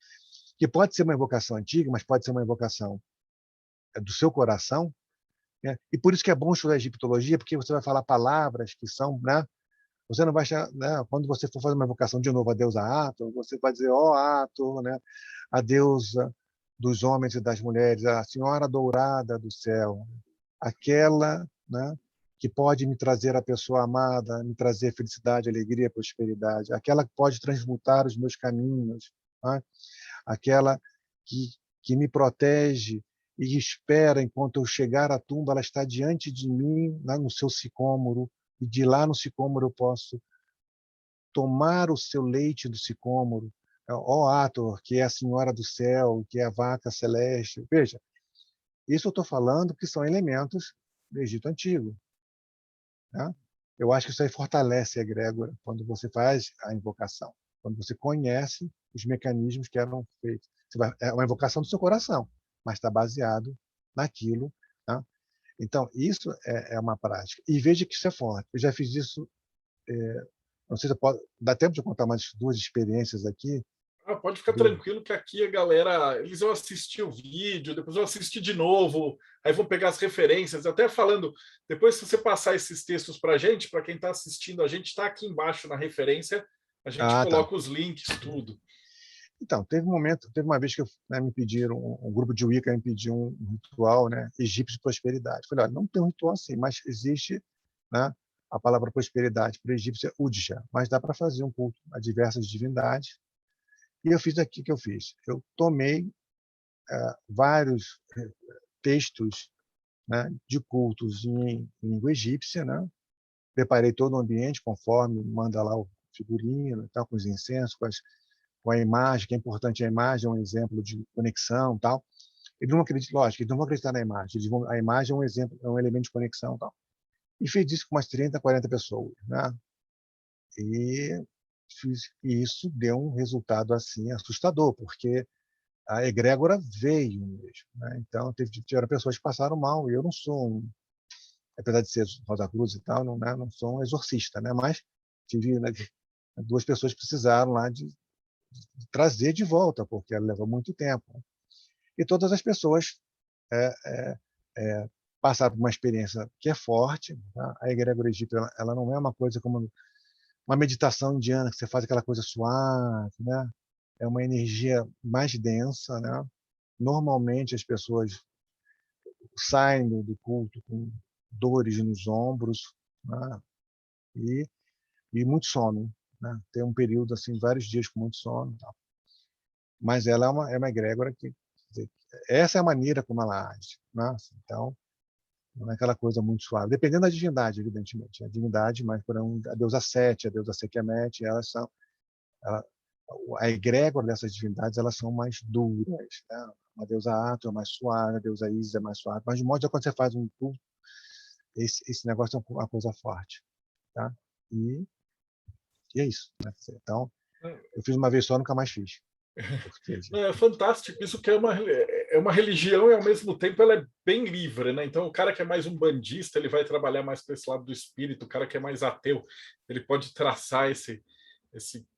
que pode ser uma invocação antiga, mas pode ser uma invocação do seu coração, né? E por isso que é bom estudar egiptologia, porque você vai falar palavras que são, né? Você não vai achar, né? Quando você for fazer uma invocação de novo a deusa Hathor, você vai dizer, ó Hathor, né? A deusa dos homens e das mulheres, a senhora dourada do céu, aquela, né, que pode me trazer a pessoa amada, me trazer felicidade, alegria, prosperidade, aquela que pode transmutar os meus caminhos, né? Aquela que me protege e espera enquanto eu chegar à tumba, ela está diante de mim, lá no seu sicômoro, e de lá no sicômoro eu posso tomar o seu leite do sicômoro, ó Hathor, que é a senhora do céu, que é a vaca celeste. Veja, isso eu estou falando que são elementos do Egito Antigo, né? Eu acho que isso aí fortalece a egrégora quando você faz a invocação, quando você conhece os mecanismos que eram feitos. É uma invocação do seu coração, mas está baseado naquilo, né? Então, isso é uma prática. E veja que isso é forte. Eu já fiz isso, não sei se dá tempo de eu contar mais 2 experiências aqui. Pode ficar tranquilo que aqui a galera, eles vão assistir o vídeo, depois vão assistir de novo, aí vão pegar as referências, até falando, depois se você passar esses textos para quem está assistindo, a gente está aqui embaixo na referência, a gente coloca os links, tudo. Então, teve uma vez que me pediram, um grupo de Wicca me pediu um ritual, né, egípcio de prosperidade. Eu falei, olha, não tem um ritual assim, mas existe, né, a palavra prosperidade para o egípcio é Udja, mas dá para fazer um culto a diversas divindades. E eu fiz aqui o que eu fiz. Eu tomei vários textos, né, de cultos em língua egípcia, né? Preparei todo o ambiente conforme manda lá o figurino, tal, com os incensos, com a imagem, que é importante a imagem, é um exemplo de conexão, tal. Eles não acreditam, lógico, eles não vão acreditar na imagem. A imagem é um exemplo, é um elemento de conexão, tal. E fiz isso com umas 30, 40 pessoas, né? E isso deu um resultado assim assustador, porque a egrégora veio mesmo, né? Então tiveram pessoas que passaram mal. E eu não sou apesar de ser Rosa Cruz e tal, não, né, não sou um exorcista, né? Mas tive, né, 2 pessoas que precisaram lá de trazer de volta, porque ela levou muito tempo. E todas as pessoas passaram por uma experiência que é forte. Tá? A egrégora egípcia, ela não é uma coisa como uma meditação indiana, que você faz aquela coisa suave, né? É uma energia mais densa, né? Normalmente as pessoas saem do culto com dores nos ombros, né? E, e muito sono, né? Tem um período assim, vários dias com muito sono, tal. Mas ela é uma egrégora que, quer dizer, essa é a maneira como ela age, né? Então, não é aquela coisa muito suave, dependendo da divindade, evidentemente. A divindade, mas por a deusa Sete, a deusa Sekhmet, elas são, ela, a egrégora dessas divindades, elas são mais duras, né? Uma deusa Atum é mais suave, a deusa Isis é mais suave, mas de modo que quando você faz um culto, esse negócio é uma coisa forte, tá? E é isso, né? Então, eu fiz uma vez só, nunca mais fiz. Porque, É fantástico isso, que é uma religião e ao mesmo tempo ela é bem livre, né? Então o cara que é mais um bandista, ele vai trabalhar mais para esse lado do espírito, o cara que é mais ateu, ele pode traçar esse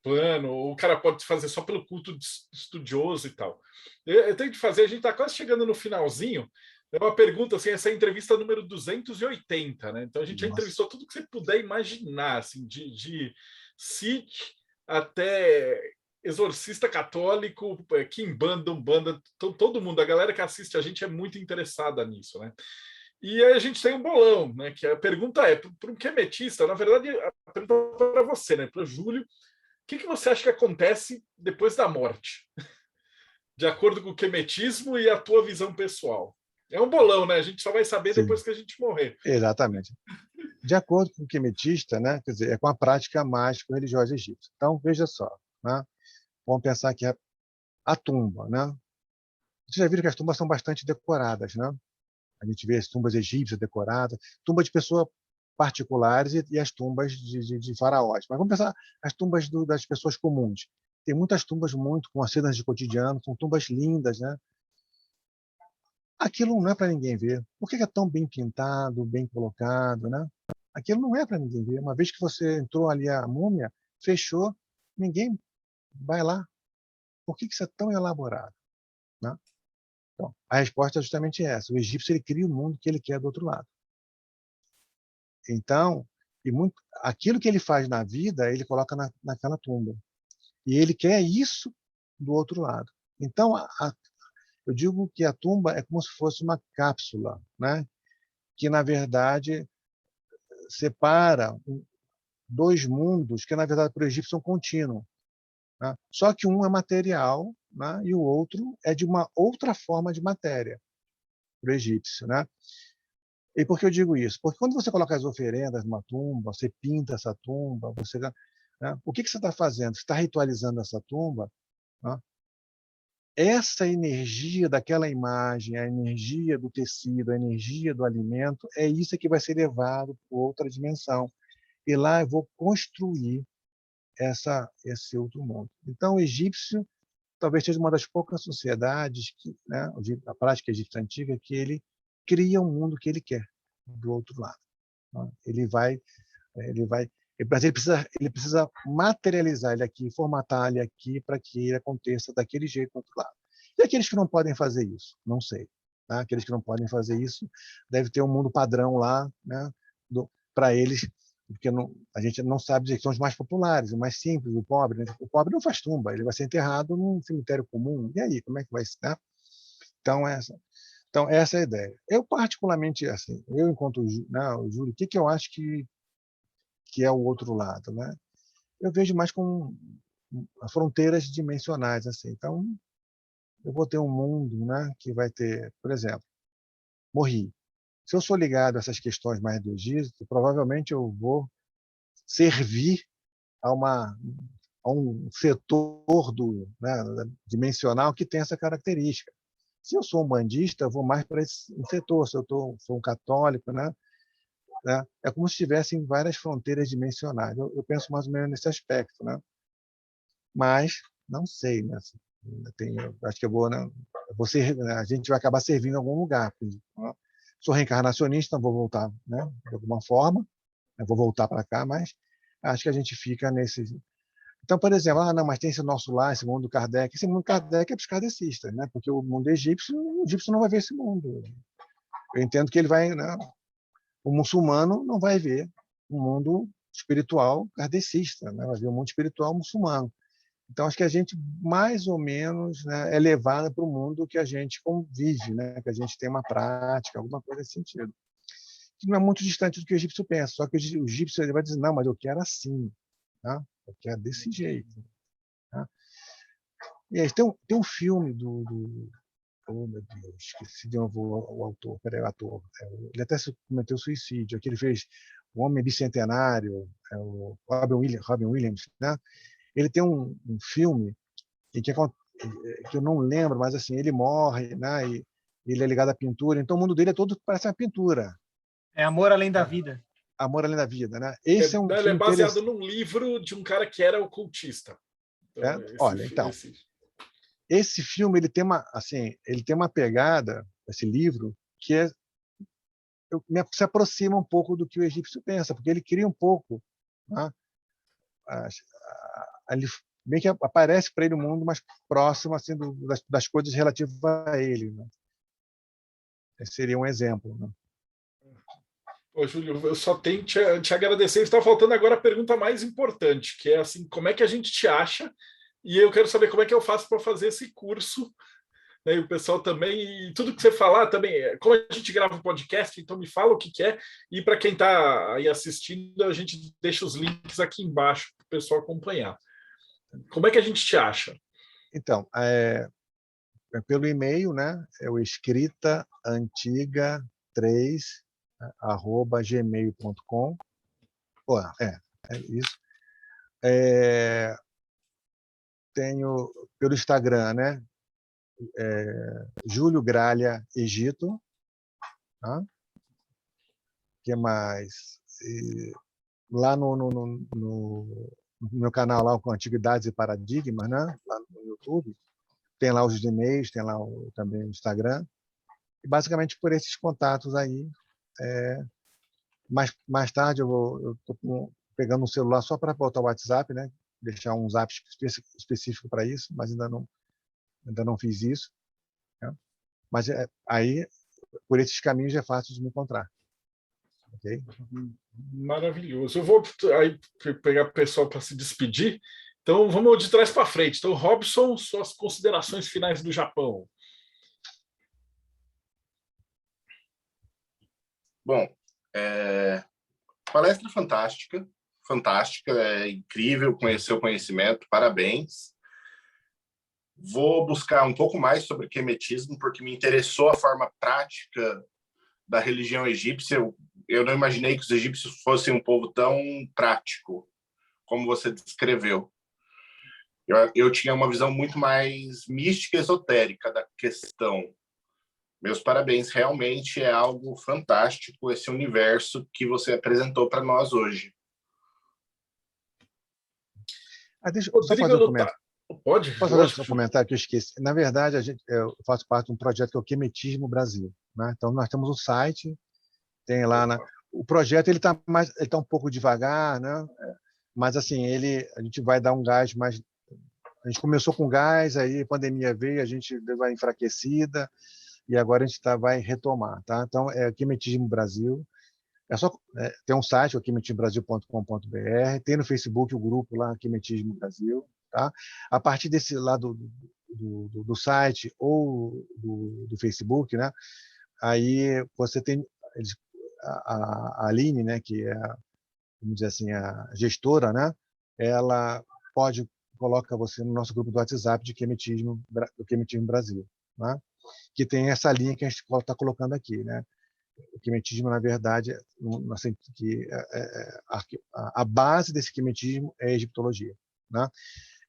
plano, ou o cara pode fazer só pelo culto estudioso e tal. Eu tenho que fazer, a gente está quase chegando no finalzinho. É uma pergunta assim, essa é a entrevista número 280, né? Então a gente já entrevistou tudo que você puder imaginar, assim, de Sikh até exorcista católico, quimbanda, umbanda, todo mundo, a galera que assiste a gente é muito interessada nisso, né? E aí a gente tem um bolão, né? Que a pergunta é, para um quemetista, na verdade, a pergunta é para você, né? Para o Júlio, o que você acha que acontece depois da morte? De acordo com o quemetismo e a tua visão pessoal. É um bolão, né? A gente só vai saber sim, depois que a gente morrer. exatamente. De acordo com o quemetista, né? Quer dizer, é com a prática mágico-religiosa egípcia. Então, veja só, né? Vamos pensar que a tumba, né? Vocês já viram que as tumbas são bastante decoradas, né? A gente vê as tumbas egípcias decoradas, tumbas de pessoas particulares e as tumbas de faraós. Mas vamos pensar as tumbas das pessoas comuns. Tem muitas tumbas muito com as cenas de cotidiano, são tumbas lindas, né? Aquilo não é para ninguém ver. Por que é tão bem pintado, bem colocado, né? Aquilo não é para ninguém ver. Uma vez que você entrou ali a múmia, fechou, ninguém vai lá. Por que isso é tão elaborado, né? Então, a resposta é justamente essa. O egípcio ele cria o mundo que ele quer do outro lado. Então, aquilo que ele faz na vida, ele coloca naquela tumba. E ele quer isso do outro lado. Então, eu digo que a tumba é como se fosse uma cápsula, né? Que, na verdade, separa dois mundos que, na verdade, para o egípcio são contínuos. Né? Só que um é material, né? E o outro é de uma outra forma de matéria, para o egípcio. Né? E por que eu digo isso? Porque quando você coloca as oferendas numa tumba, você pinta essa tumba, o que você está fazendo? Você está ritualizando essa tumba. Né? Essa energia daquela imagem, a energia do tecido, a energia do alimento, é isso que vai ser levado para outra dimensão. E lá eu vou construir esse outro mundo. Então, o egípcio talvez seja uma das poucas sociedades que, né, a prática egípcia antiga, que ele cria um mundo que ele quer do outro lado. Né? Mas ele precisa materializar ele aqui, formatar ele aqui para que ele aconteça daquele jeito do outro lado. E aqueles que não podem fazer isso? Não sei. Tá? Aqueles que não podem fazer isso, deve ter um mundo padrão lá, né, para eles, porque a gente não sabe dizer que são os mais populares, o mais simples, o pobre. Né? O pobre não faz tumba, ele vai ser enterrado num cemitério comum. E aí, como é que vai ser? Né? Então, essa é a ideia. Eu, particularmente, assim, eu enquanto o Júlio, o que eu acho que é o outro lado, né? Eu vejo mais com as fronteiras dimensionais, assim. Então, eu vou ter um mundo, né, que vai ter, por exemplo, morri. Se eu sou ligado a essas questões mais do Egito, provavelmente eu vou servir a um setor né, dimensional que tem essa característica. Se eu sou um bandista, eu vou mais para esse setor. Se eu sou um católico, né? É como se estivessem várias fronteiras dimensionais. Eu penso mais ou menos nesse aspecto, né? Mas não sei, né? Acho que a gente vai acabar servindo em algum lugar. Né? Sou reencarnacionista, vou voltar, né? De alguma forma, eu vou voltar para cá, mas acho que a gente fica nesse. Então, por exemplo, não, mas tem esse nosso lá, esse mundo Kardec. Esse mundo Kardec é para os kardecistas, né? Porque o mundo egípcio, o egípcio não vai ver esse mundo. Eu entendo que ele vai, né? O muçulmano não vai ver um mundo espiritual kardecista, né? Vai ver o mundo espiritual muçulmano. Então, acho que a gente, mais ou menos, né, é levada para o mundo que a gente convive, né? Que a gente tem uma prática, alguma coisa nesse sentido. Que não é muito distante do que o egípcio pensa, só que o egípcio ele vai dizer, não, mas eu quero assim, tá? Eu quero desse jeito. Tá? E aí tem um filme oh, meu Deus, esqueci de novo o autor, peraí, o ator. Ele até cometeu suicídio, aqui ele fez O Homem Bicentenário, o Robin Williams, né? Ele tem um filme que eu não lembro, mas assim, ele morre, né? E ele é ligado à pintura, então o mundo dele é todo parece uma pintura. É Amor Além da Vida. Amor Além da Vida, né? Esse é um Ele é filme baseado num livro de um cara que era ocultista. Então, Olha, então, esse filme ele tem uma pegada, esse livro, que se aproxima um pouco do que o egípcio pensa, porque ele cria um pouco, né? Ele meio que aparece para ele o mundo mais próximo assim das coisas relativas a ele, né? Esse seria um exemplo, né? Ô, Júlio, eu só tenho que te agradecer. Está faltando agora a pergunta mais importante, que é assim, como é que a gente te acha? E eu quero saber como é que eu faço para fazer esse curso, né? E o pessoal também, e tudo que você falar também, como a gente grava um podcast, então me fala o que é, e para quem está aí assistindo, a gente deixa os links aqui embaixo para o pessoal acompanhar. Como é que a gente te acha? Então, pelo e-mail, né? É o escritaantiga3@gmail.com. É isso. Tenho pelo Instagram, né? Júlio Gralha Egito. Tá? Que mais? Lá no meu canal lá com Antiguidades e Paradigmas, né? Lá no YouTube, tem lá os e-mails, tem lá também o Instagram. E basicamente por esses contatos aí. Mais tarde eu estou pegando um celular só para botar o WhatsApp, né? Deixar um zap específico para isso, mas ainda não fiz isso. Né? Mas aí, por esses caminhos, é fácil de me encontrar. Okay? Maravilhoso. Eu vou aí pegar o pessoal para se despedir. Então, vamos de trás para frente. Então, Robson, suas considerações finais do Japão. Bom, palestra fantástica, é incrível conhecer o conhecimento, parabéns. Vou buscar um pouco mais sobre o quemetismo, porque me interessou a forma prática da religião egípcia. Eu não imaginei que os egípcios fossem um povo tão prático, como você descreveu. Eu tinha uma visão muito mais mística e esotérica da questão. Meus parabéns, realmente é algo fantástico esse universo que você apresentou para nós hoje. Deixa eu só fazer um comentário. Pode? Posso fazer um comentário que eu esqueci? Na verdade, eu faço parte de um projeto que é o Quemetismo Brasil. Né? Então, nós temos um site, tem lá... O projeto ele está um pouco devagar, né? Mas assim, a gente vai dar um gás mais... A gente começou com gás, aí a pandemia veio, a gente deu uma enfraquecida, e agora a gente vai retomar. Tá? Então, é Quemetismo Brasil. Tem um site, o quemetismobrasil.com.br, tem no Facebook o grupo lá, Quemetismo Brasil. Tá? A partir desse lado do site ou do Facebook, né? Aí você tem a Aline, né? Que é, vamos dizer assim, a gestora, né? Ela coloca você no nosso grupo do WhatsApp do Quemetismo Brasil, né? Que tem essa linha que a gente está colocando aqui, né? O quemetismo, na verdade, assim, a base desse quemetismo é a egiptologia, né?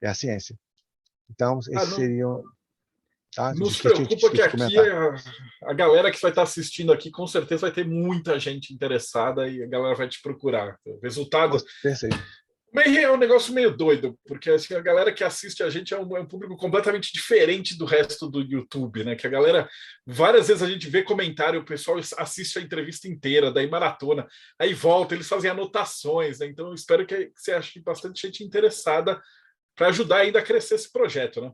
É a ciência. Então, esses seriam... Tá? Não se preocupa que aqui a galera que vai estar assistindo aqui, com certeza vai ter muita gente interessada e a galera vai te procurar. O resultado... Perfeito. É um negócio meio doido, porque assim, a galera que assiste a gente é um público completamente diferente do resto do YouTube, né? Que a galera, várias vezes a gente vê comentário, o pessoal assiste a entrevista inteira, daí maratona, aí volta, eles fazem anotações, né? Então eu espero que você ache bastante gente interessada para ajudar ainda a crescer esse projeto, né?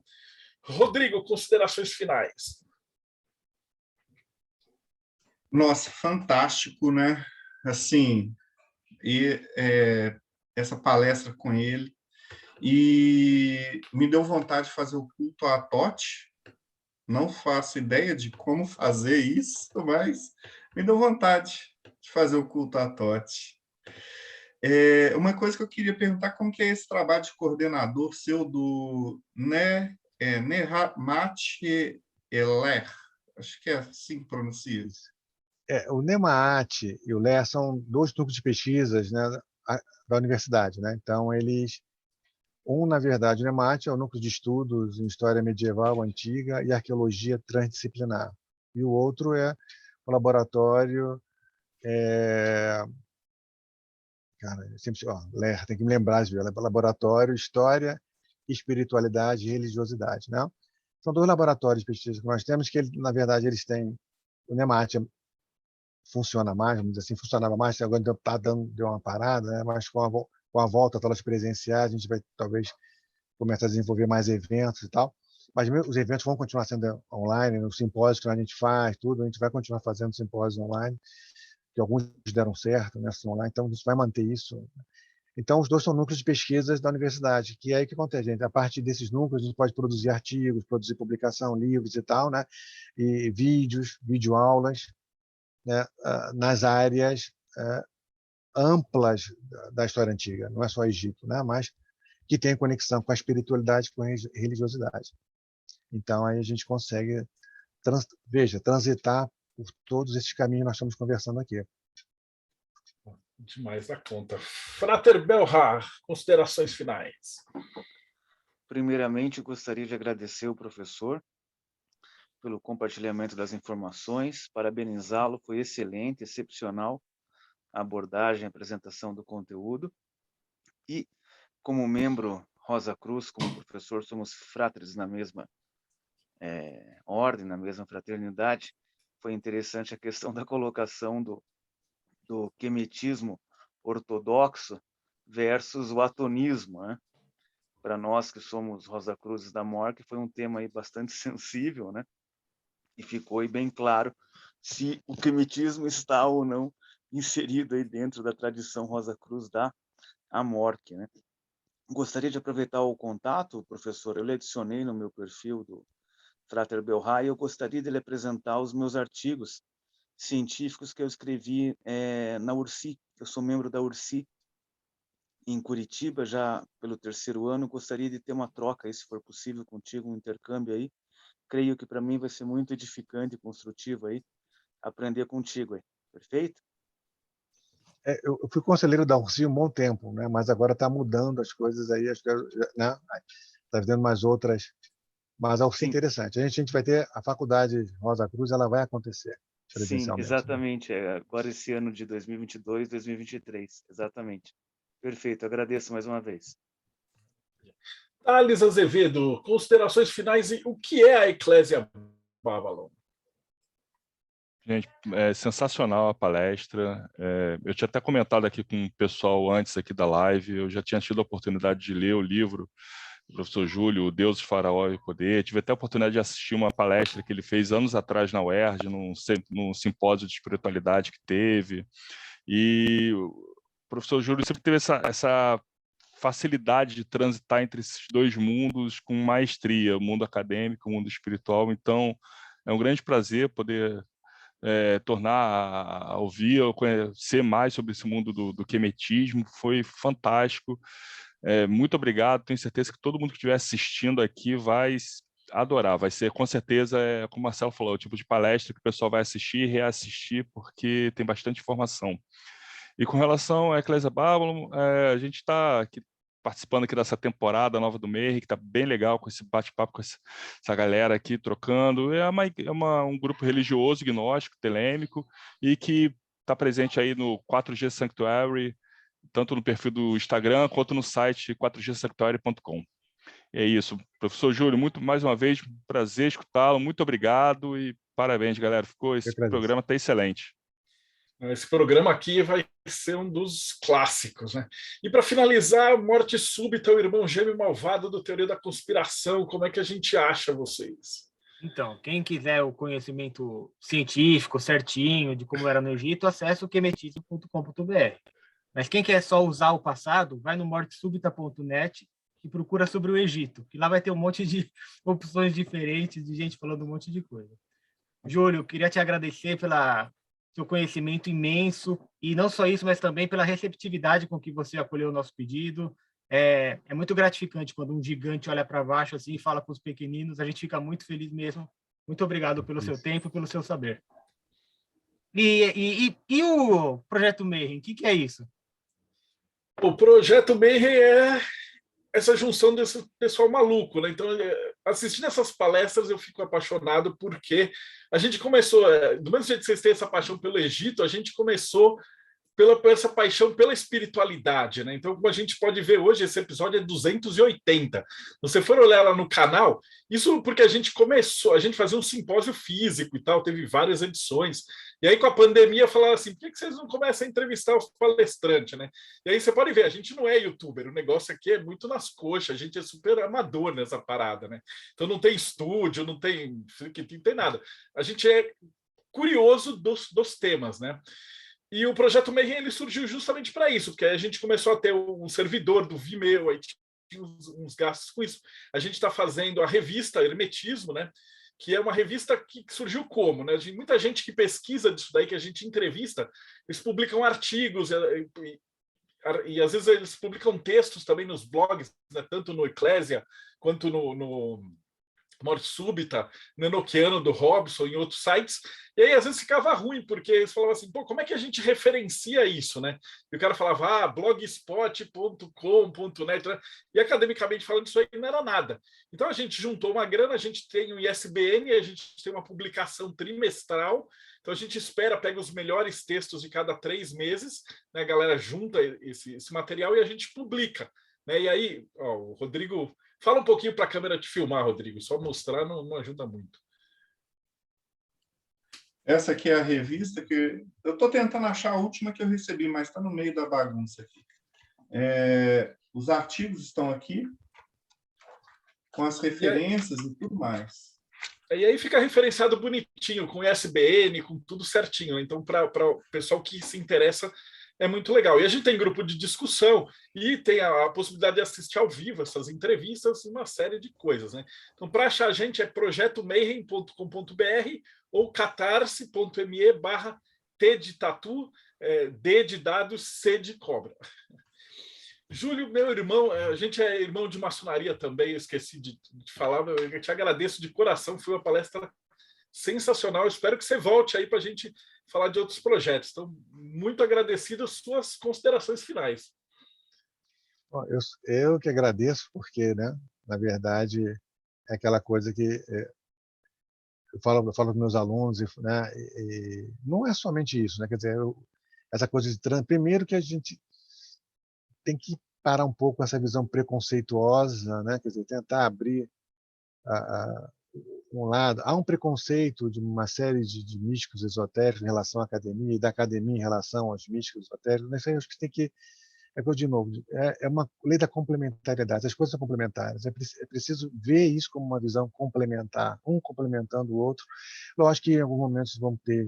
Rodrigo, considerações finais. Nossa, fantástico, né? Assim, e essa palestra com ele e me deu vontade de fazer o culto a Tote. Não faço ideia de como fazer isso, mas me deu vontade de fazer o culto a Tote. Uma coisa que eu queria perguntar, como que é esse trabalho de coordenador seu do Nehamat Eler? Acho que é assim que pronuncia isso. O NEMAT e o LER são dois núcleos de pesquisas, né, da universidade, né? Então, na verdade, o NEMAT é o núcleo de estudos em história medieval antiga e arqueologia transdisciplinar. E o outro é o laboratório... LER, tem que me lembrar, viu? Laboratório História, Espiritualidade e Religiosidade, né? São dois laboratórios de pesquisa que nós temos, que, na verdade, eles têm... O NEMAT funciona mais, vamos dizer assim, funcionava mais, agora deu uma parada, né? Mas com a volta às aulas presenciais, a gente vai talvez começar a desenvolver mais eventos e tal. Mas os eventos vão continuar sendo online, os simpósios que a gente faz, tudo, a gente vai continuar fazendo simpósios online, que alguns deram certo, né, são online, então a gente vai manter isso. Então, os dois são núcleos de pesquisas da universidade, que é aí que acontece, gente. A partir desses núcleos, a gente pode produzir artigos, produzir publicação, livros e tal, né? E vídeos, videoaulas, né, nas áreas amplas da história antiga, não é só Egito, né, mas que tem conexão com a espiritualidade, com a religiosidade. Então, aí a gente consegue, transitar por todos esses caminhos que nós estamos conversando aqui. Demais da conta. Frater Belhar, considerações finais. Primeiramente, gostaria de agradecer o professor pelo compartilhamento das informações, parabenizá-lo, foi excelente, excepcional a abordagem, a apresentação do conteúdo. E, como membro Rosa Cruz, como professor, somos fráteres na mesma ordem, na mesma fraternidade. Foi interessante a questão da colocação do quemetismo ortodoxo versus o atonismo, né? Para nós que somos Rosa Cruzes da Morte, foi um tema aí bastante sensível, né? E ficou aí bem claro se o quemetismo está ou não inserido aí dentro da tradição Rosa Cruz da Amorque, né? Gostaria de aproveitar o contato, professor, eu lhe adicionei no meu perfil do Frater Belhar e eu gostaria de lhe apresentar os meus artigos científicos que eu escrevi na URSI. Eu sou membro da URSI em Curitiba já pelo 3º ano. Gostaria de ter uma troca aí, se for possível, contigo, um intercâmbio aí. Creio que para mim vai ser muito edificante e construtivo aí aprender contigo aí. Perfeito? Eu fui conselheiro da URSI um bom tempo, né? Mas agora está mudando as coisas aí, acho que, né? Está vendo mais outras. Mas a URSI é interessante. A gente vai ter a faculdade Rosa Cruz, ela vai acontecer presencialmente. Sim, exatamente. Agora esse ano de 2022, 2023, exatamente. Perfeito, agradeço mais uma vez. Thales Azevedo, considerações finais e o que é a Eclésia Babylon? Gente, é sensacional a palestra. Eu tinha até comentado aqui com o pessoal antes aqui da live, eu já tinha tido a oportunidade de ler o livro do professor Júlio, O Deus, Faraó e o Poder. Tive até a oportunidade de assistir uma palestra que ele fez anos atrás na UERJ, num simpósio de espiritualidade que teve. E o professor Júlio sempre teve essa facilidade de transitar entre esses dois mundos com maestria, o mundo acadêmico, o mundo espiritual. Então, é um grande prazer poder tornar a ouvir, conhecer mais sobre esse mundo do quemetismo. Foi fantástico. Muito obrigado. Tenho certeza que todo mundo que estiver assistindo aqui vai adorar. Vai ser, com certeza, como o Marcelo falou, o tipo de palestra que o pessoal vai assistir e reassistir, porque tem bastante informação. E com relação à Eclésia Babylon, a gente está aqui participando aqui dessa temporada nova do MER, que está bem legal com esse bate-papo com essa galera aqui trocando. Um grupo religioso, gnóstico, telêmico, e que está presente aí no 4G Sanctuary, tanto no perfil do Instagram quanto no site 4gsanctuary.com. É isso. Professor Júlio, mais uma vez, prazer escutá-lo. Muito obrigado e parabéns, galera. Esse programa está excelente. Esse programa aqui vai ser um dos clássicos, né? E para finalizar, Morte Súbita, o irmão gêmeo malvado do Teoria da Conspiração, como é que a gente acha vocês? Então, quem quiser o conhecimento científico certinho de como era no Egito, acesse o quemetismo.com.br. Mas quem quer só usar o passado, vai no mortesubita.net e procura sobre o Egito, que lá vai ter um monte de opções diferentes, de gente falando um monte de coisa. Júlio, queria te agradecer pelo seu conhecimento imenso, e não só isso, mas também pela receptividade com que você acolheu o nosso pedido. É muito gratificante quando um gigante olha para baixo assim e fala com os pequeninos, a gente fica muito feliz mesmo. Muito obrigado pelo seu tempo e pelo seu saber. E o Projeto Mayhem, o que é isso? O Projeto Mayhem é essa junção desse pessoal maluco, né? Então, assistindo essas palestras, eu fico apaixonado porque a gente começou, do mesmo jeito que vocês têm essa paixão pelo Egito, a gente começou por essa paixão pela espiritualidade, né? Então, como a gente pode ver hoje, esse episódio é 280. Se você for olhar lá no canal, isso porque a gente começou, a gente fazia um simpósio físico e tal, teve várias edições. E aí, com a pandemia, falaram assim, por que vocês não começam a entrevistar os palestrantes, né? E aí você pode ver, a gente não é youtuber, o negócio aqui é muito nas coxas, a gente é super amador nessa parada, né? Então não tem estúdio, não tem nada. A gente é curioso dos temas, né? E o Projeto Mayhem ele surgiu justamente para isso, porque a gente começou a ter um servidor do Vimeo, aí tinha uns gastos com isso. A gente está fazendo a revista Hermetismo, né? Que é uma revista que surgiu como, né? Muita gente que pesquisa disso daí, que a gente entrevista, eles publicam artigos e às vezes eles publicam textos também nos blogs, né? Tanto no Eclésia quanto no Morte Súbita, no Enoquiano do Robson, em outros sites, e aí às vezes ficava ruim, porque eles falavam assim, pô, como é que a gente referencia isso, né? E o cara falava, blogspot.com.net, né? E academicamente falando, isso aí não era nada. Então a gente juntou uma grana, a gente tem um ISBN, a gente tem uma publicação trimestral, então a gente espera, pega os melhores textos de cada 3 meses, né? A galera junta esse material e a gente publica, né? E aí, ó, o Rodrigo... Fala um pouquinho para a câmera te filmar, Rodrigo. Só mostrar não ajuda muito. Essa aqui é a revista que... Eu estou tentando achar a última que eu recebi, mas está no meio da bagunça aqui. Os artigos estão aqui, com as referências e tudo mais. E aí fica referenciado bonitinho, com ISBN, com tudo certinho. Então, para o pessoal que se interessa, é muito legal. E a gente tem grupo de discussão e tem a possibilidade de assistir ao vivo essas entrevistas e uma série de coisas, né? Então, para achar a gente é projetomayhem.com.br ou catarse.me/T de tatu, D de dados, C de cobra. Júlio, meu irmão, a gente é irmão de maçonaria também, eu esqueci de falar, eu te agradeço de coração, foi uma palestra sensacional, espero que você volte aí para a gente falar de outros projetos. Então, muito agradecido às suas considerações finais. Bom, eu que agradeço, porque, né, na verdade, é aquela coisa que eu falo para os meus alunos, né, e não é somente isso, né, quer dizer, essa coisa de primeiro que a gente tem que parar um pouco essa visão preconceituosa, né, quer dizer, tentar abrir um lado. Há um preconceito de uma série de místicos esotéricos em relação à academia e da academia em relação aos místicos esotéricos. Isso aí eu acho que tem que... de novo, é uma lei da complementariedade. As coisas são complementares. É preciso ver isso como uma visão complementar, um complementando o outro. Lógico que em alguns momentos vão ter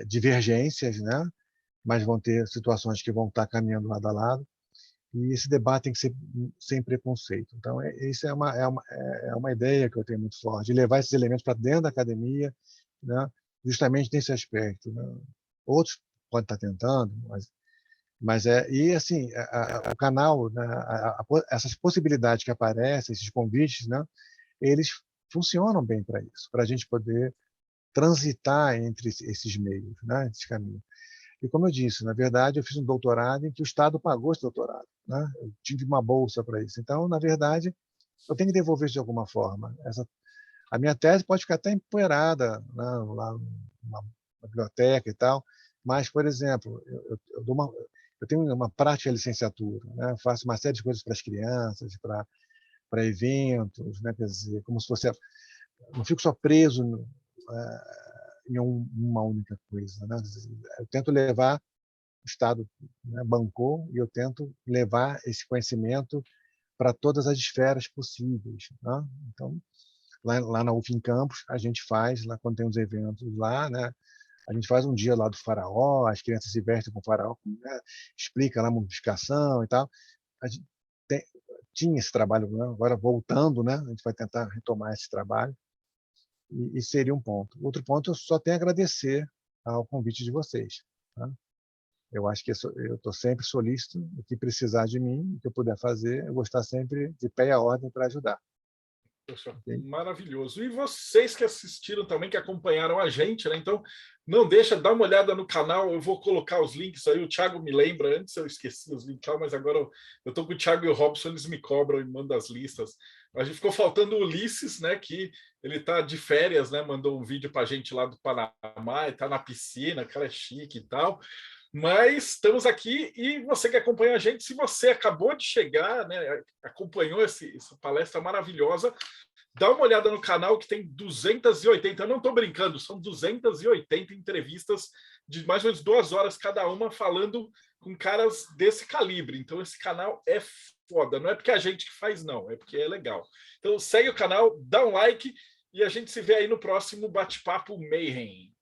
divergências, né? Mas vão ter situações que vão estar caminhando lado a lado. E esse debate tem que ser sem preconceito. Então, isso é uma ideia que eu tenho muito forte, de levar esses elementos para dentro da academia, né? Justamente nesse aspecto, né? Outros podem estar tentando, mas e assim, o canal, né, essas possibilidades que aparecem, esses convites, né, eles funcionam bem para isso, para a gente poder transitar entre esses meios, né, esses caminhos. E como eu disse, na verdade, eu fiz um doutorado em que o Estado pagou esse doutorado, né? Eu tive uma bolsa para isso. Então, na verdade, eu tenho que devolver isso de alguma forma. A minha tese pode ficar até empoeirada, né, lá na biblioteca e tal, mas, por exemplo, eu tenho uma prática de licenciatura, né? Faço uma série de coisas para as crianças, para eventos, né? Quer dizer, como se fosse... Não fico só preso em uma única coisa, né? Eu tento levar, o Estado, né, bancou, e eu tento levar esse conhecimento para todas as esferas possíveis, né? Então, lá na UF em Campos, a gente faz, lá quando tem os eventos lá, né, A gente faz um dia lá do faraó, as crianças se vestem com o faraó, né? Explica lá a modificação e tal. A gente tinha esse trabalho, né? Agora voltando, né? A gente vai tentar retomar esse trabalho e seria um ponto. Outro ponto, eu só tenho a agradecer ao convite de vocês. Tá? Eu acho que eu estou sempre solícito, o que precisar de mim, o que eu puder fazer, eu vou estar sempre de pé à ordem para ajudar. Maravilhoso. E vocês que assistiram também, que acompanharam a gente, né? Então, não deixa, dá uma olhada no canal, eu vou colocar os links aí, o Thiago me lembra, antes eu esqueci os links, mas agora eu estou com o Thiago e o Robson, eles me cobram e mandam as listas. A gente ficou faltando o Ulisses, né? Que ele está de férias, né? Mandou um vídeo para a gente lá do Panamá, está na piscina, cara é chique e tal. Mas estamos aqui e você que acompanha a gente, se você acabou de chegar, né, acompanhou essa palestra maravilhosa, dá uma olhada no canal que tem 280, eu não estou brincando, são 280 entrevistas de mais ou menos 2 horas cada uma falando com caras desse calibre. Então esse canal é foda, não é porque a gente que faz não, é porque é legal. Então segue o canal, dá um like e a gente se vê aí no próximo Bate-Papo Mayhem.